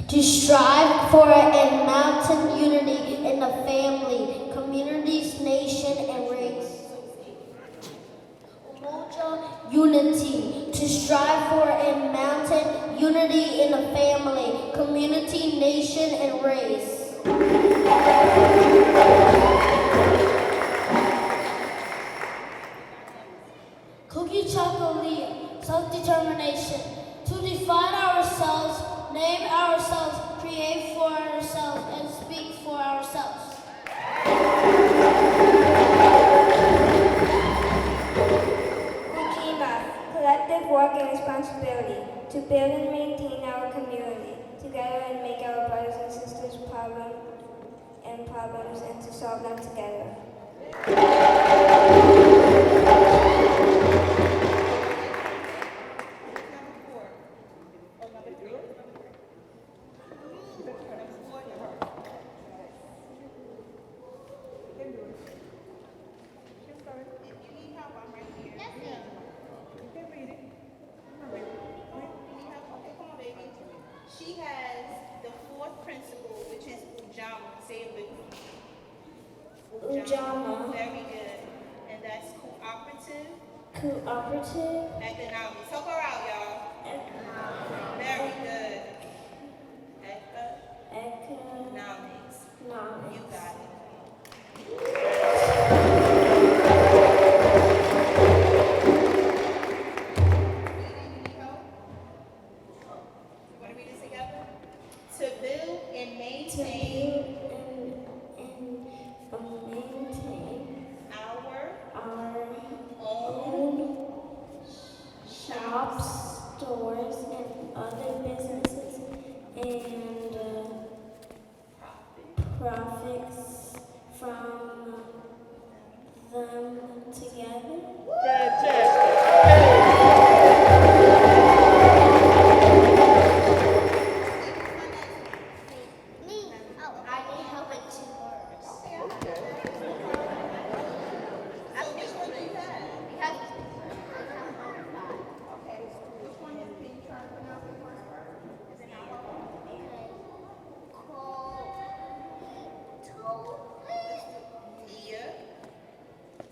To strive for a mountain unity in the family, communities, nation, and race. Umoja, unity. To strive for a mountain unity in the family, community, nation, and race. Cookie chocolate, self-determination. To define ourselves, name ourselves, create for ourselves, and speak for ourselves. Ukima, collective work and responsibility to build and maintain our community together and make our brothers and sisters problems and to solve them together. She has the fourth principle, which is Ujama. Say it with me. Ujama. Very good. And that's cooperative. Cooperative. Economics. Help her out, y'all. Very good. Economics. You got it. To build and maintain our own shops, stores, and other businesses, and profits from them together.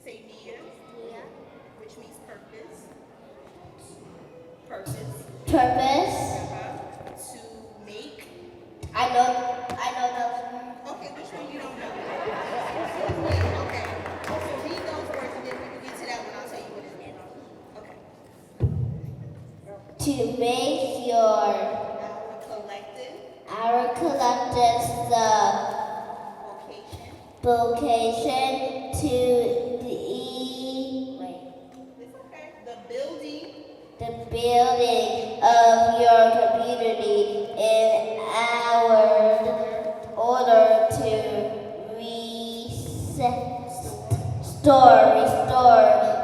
Say Nia, which means purpose. Purpose. Purpose. To make. I know those. Okay, which one you don't know? Okay. So read those words and then when you get to that one, I'll tell you what it is. Okay. To make our collective vocation to the building of your community in order to restore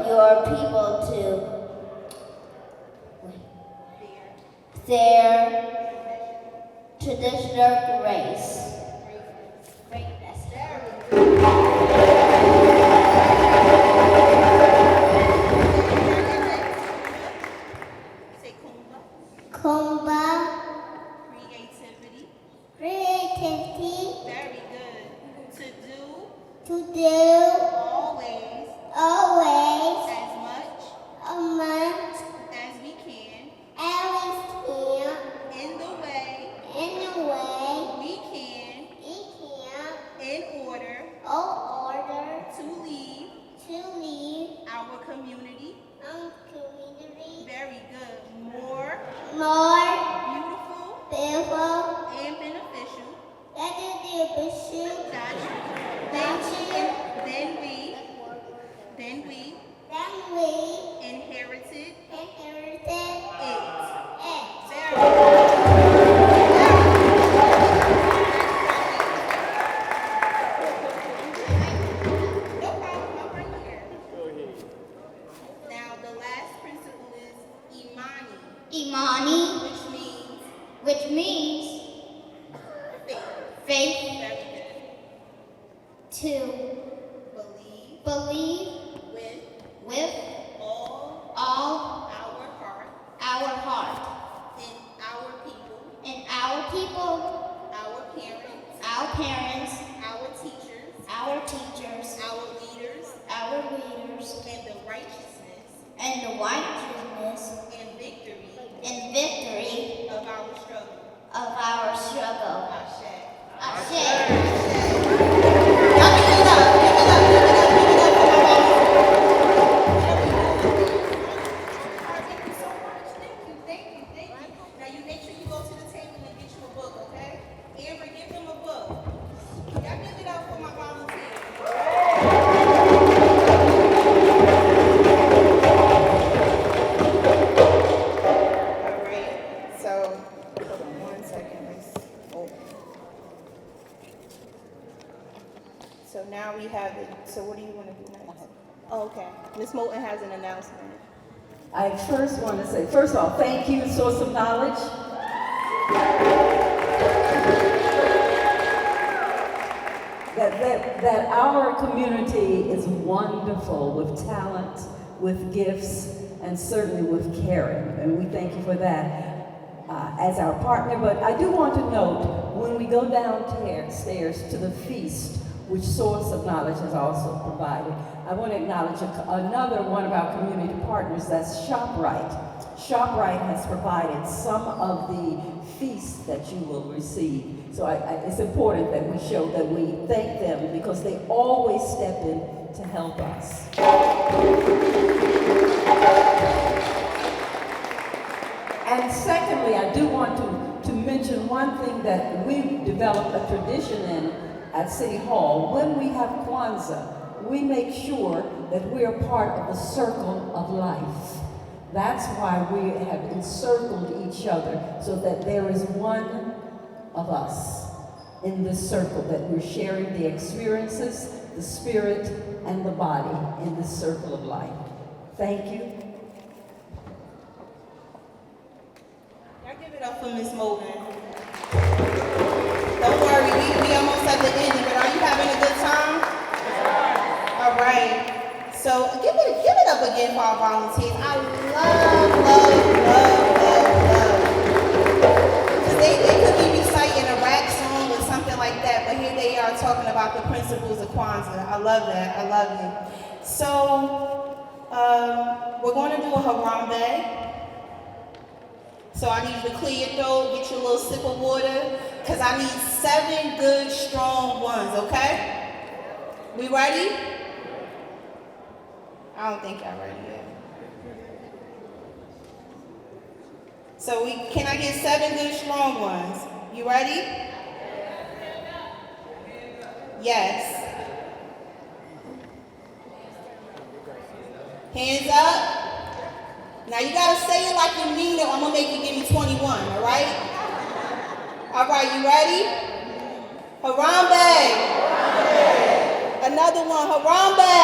your people to their traditional grace. Kumba. Creativity. Very good. To do. Always. As much. As we can. In the way. We can. In order. To leave. Our community. Very good. More. Beautiful. And beneficial. Than No problem, I'm right here. Now, the last principle is Imani. Imani, which means Faith. faith. Very good. To believe with all our heart in and our people, our our parents, parents, our teachers, our leaders, and the righteousness and the righteousness and victory of our struggle. Ashe. Now you make sure you go to the table and get you a book, okay? Amber, give them a book. Y'all give it up for my volunteers. All right, so hold on 1 second. So now we have it. So what do you want to do next? Oh, okay. Ms. Moulton has an announcement. I first want to say, first off, thank you, Source of Knowledge. That our community is wonderful with talent, with gifts, and certainly with caring. And we thank you for that as our partner. But I do want to note, when we go downstairs to the feast, which Source of Knowledge has also provided, I want to acknowledge another one of our community partners, that's ShopRite. ShopRite has provided some of the feasts that you will receive. So it's important that we show that we thank them because they always step in to help us. And secondly, I do want to mention one thing that we've developed a tradition in at City Hall. When we have Kwanzaa, we make sure that we are part of the circle of life. That's why we have encircled each other, so that there is one of us in this circle, that we're sharing the experiences, the spirit, and the body in this circle of life. Thank you. Y'all give it up for Ms. Moulton. Don't worry, we almost at the ending, but are you having a good time? All right. So give it up again for our volunteers. I love. Because they could be reciting a rap song or something like that, but here they are talking about the principles of Kwanzaa. I love that. I love it. So we're going to do a harambe. So I need you to clear your throat, get your little sip of water, because I need 7 good, strong ones, okay? We ready? I don't think y'all ready yet. So can I get 7 good, strong ones? You ready? Yes. Hands up. Now you gotta say it like you mean it, or I'm gonna make you give me 21, all right? All right, you ready? Harambe. Another one, harambe.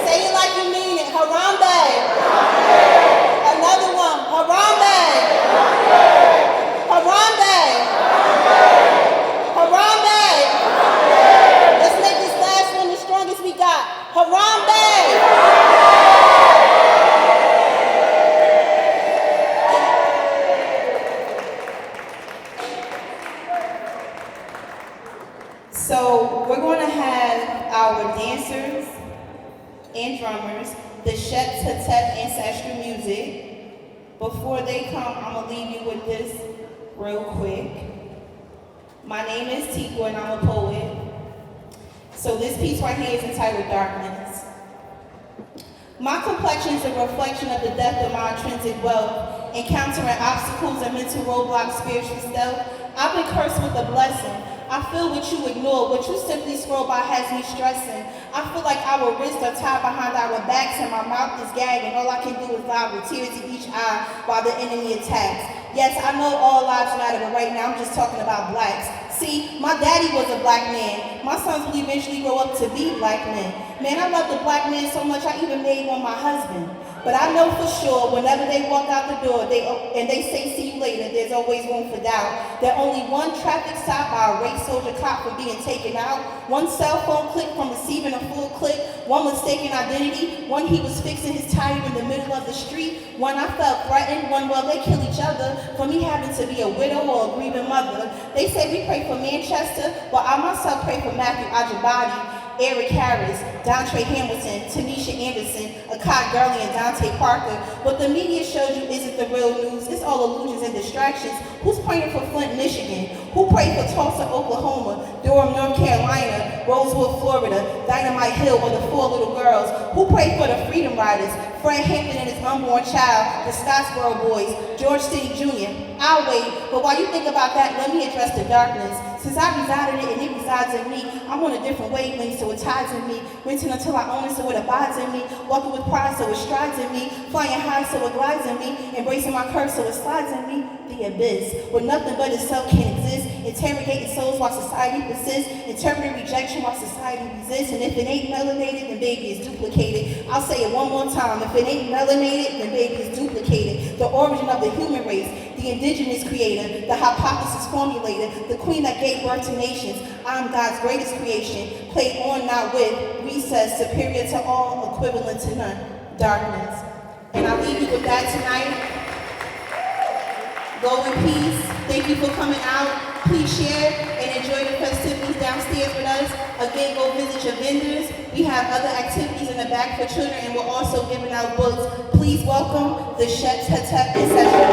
Say it like you mean it, harambe. Another one, harambe. Harambe. Harambe. Let's make this last one the strongest we got. Harambe. So we're going to have our dancers and drummers, the Shet Tetep ancestral music. Before they come, I'm going to leave you with this real quick. My name is Tikwa and I'm a poet. So this piece right here is entitled Darkness. My complexion is a reflection of the depth of my intrinsic wealth, encountering obstacles and mental roadblocks, spiritual stealth. I've been cursed with a blessing. I feel what you ignore, what you simply scroll by has me stressing. I feel like our wrists are tied behind our backs and my mouth is gagging. All I can do is lie with tears in each eye while the enemy attacks. Yes, I know all lives matter, but right now I'm just talking about blacks. See, my daddy was a black man. My sons will eventually grow up to be black men. Man, I love the black man so much I even made one my husband. But I know for sure, whenever they walk out the door and they say, see you later, there's always room for doubt. That only one traffic stop by a race soldier cop from being taken out, one cell phone click from receiving a full clip, one mistaken identity, one he was fixing his tire in the middle of the street, one I felt threatened, one well they kill each other for me having to be a widow or a grieving mother. They say we pray for Manchester, but I myself pray for Matthew Ajibadi, Eric Harris, Dontre Hamilton, Tanisha Anderson, Akai Gurley, and Dante Parker. What the media shows you isn't the real news. It's all illusions and distractions. Who's praying for Flint, Michigan? Who prayed for Tulsa, Oklahoma, Durham, North Carolina, Rosewood, Florida, Dynamite Hill, or the 4 little girls? Who prayed for the Freedom Riders, Fred Hampton and his unborn child, the Scottsboro Boys, George City Jr.? I'll wait, but while you think about that, let me address the darkness. Since I reside in it and it resides in me, I'm on a different wavelength, so it ties in me. Renting until I own it, so it abides in me. Walking with pride, so it strides in me. Flying high, so it glides in me. Embracing my curse, so it slides in me. The abyss, where nothing but itself can exist. Interrogating souls while society persists. Interpreting rejection while society resists. And if it ain't melanated, then baby it's duplicated. I'll say it one more time. If it ain't melanated, then baby it's duplicated. The origin of the human race, the indigenous creator, the hypothesis formulator, the queen that gave birth to nations. I'm God's greatest creation, played on, not with, recess, superior to all, equivalent to none, darkness. And I leave you with that tonight. Go in peace. Thank you for coming out. Please share and enjoy the festivities downstairs with us. Again, go visit your vendors. We have other activities in the back for children, and we're also giving out books. Please welcome the Shet Hetep in session.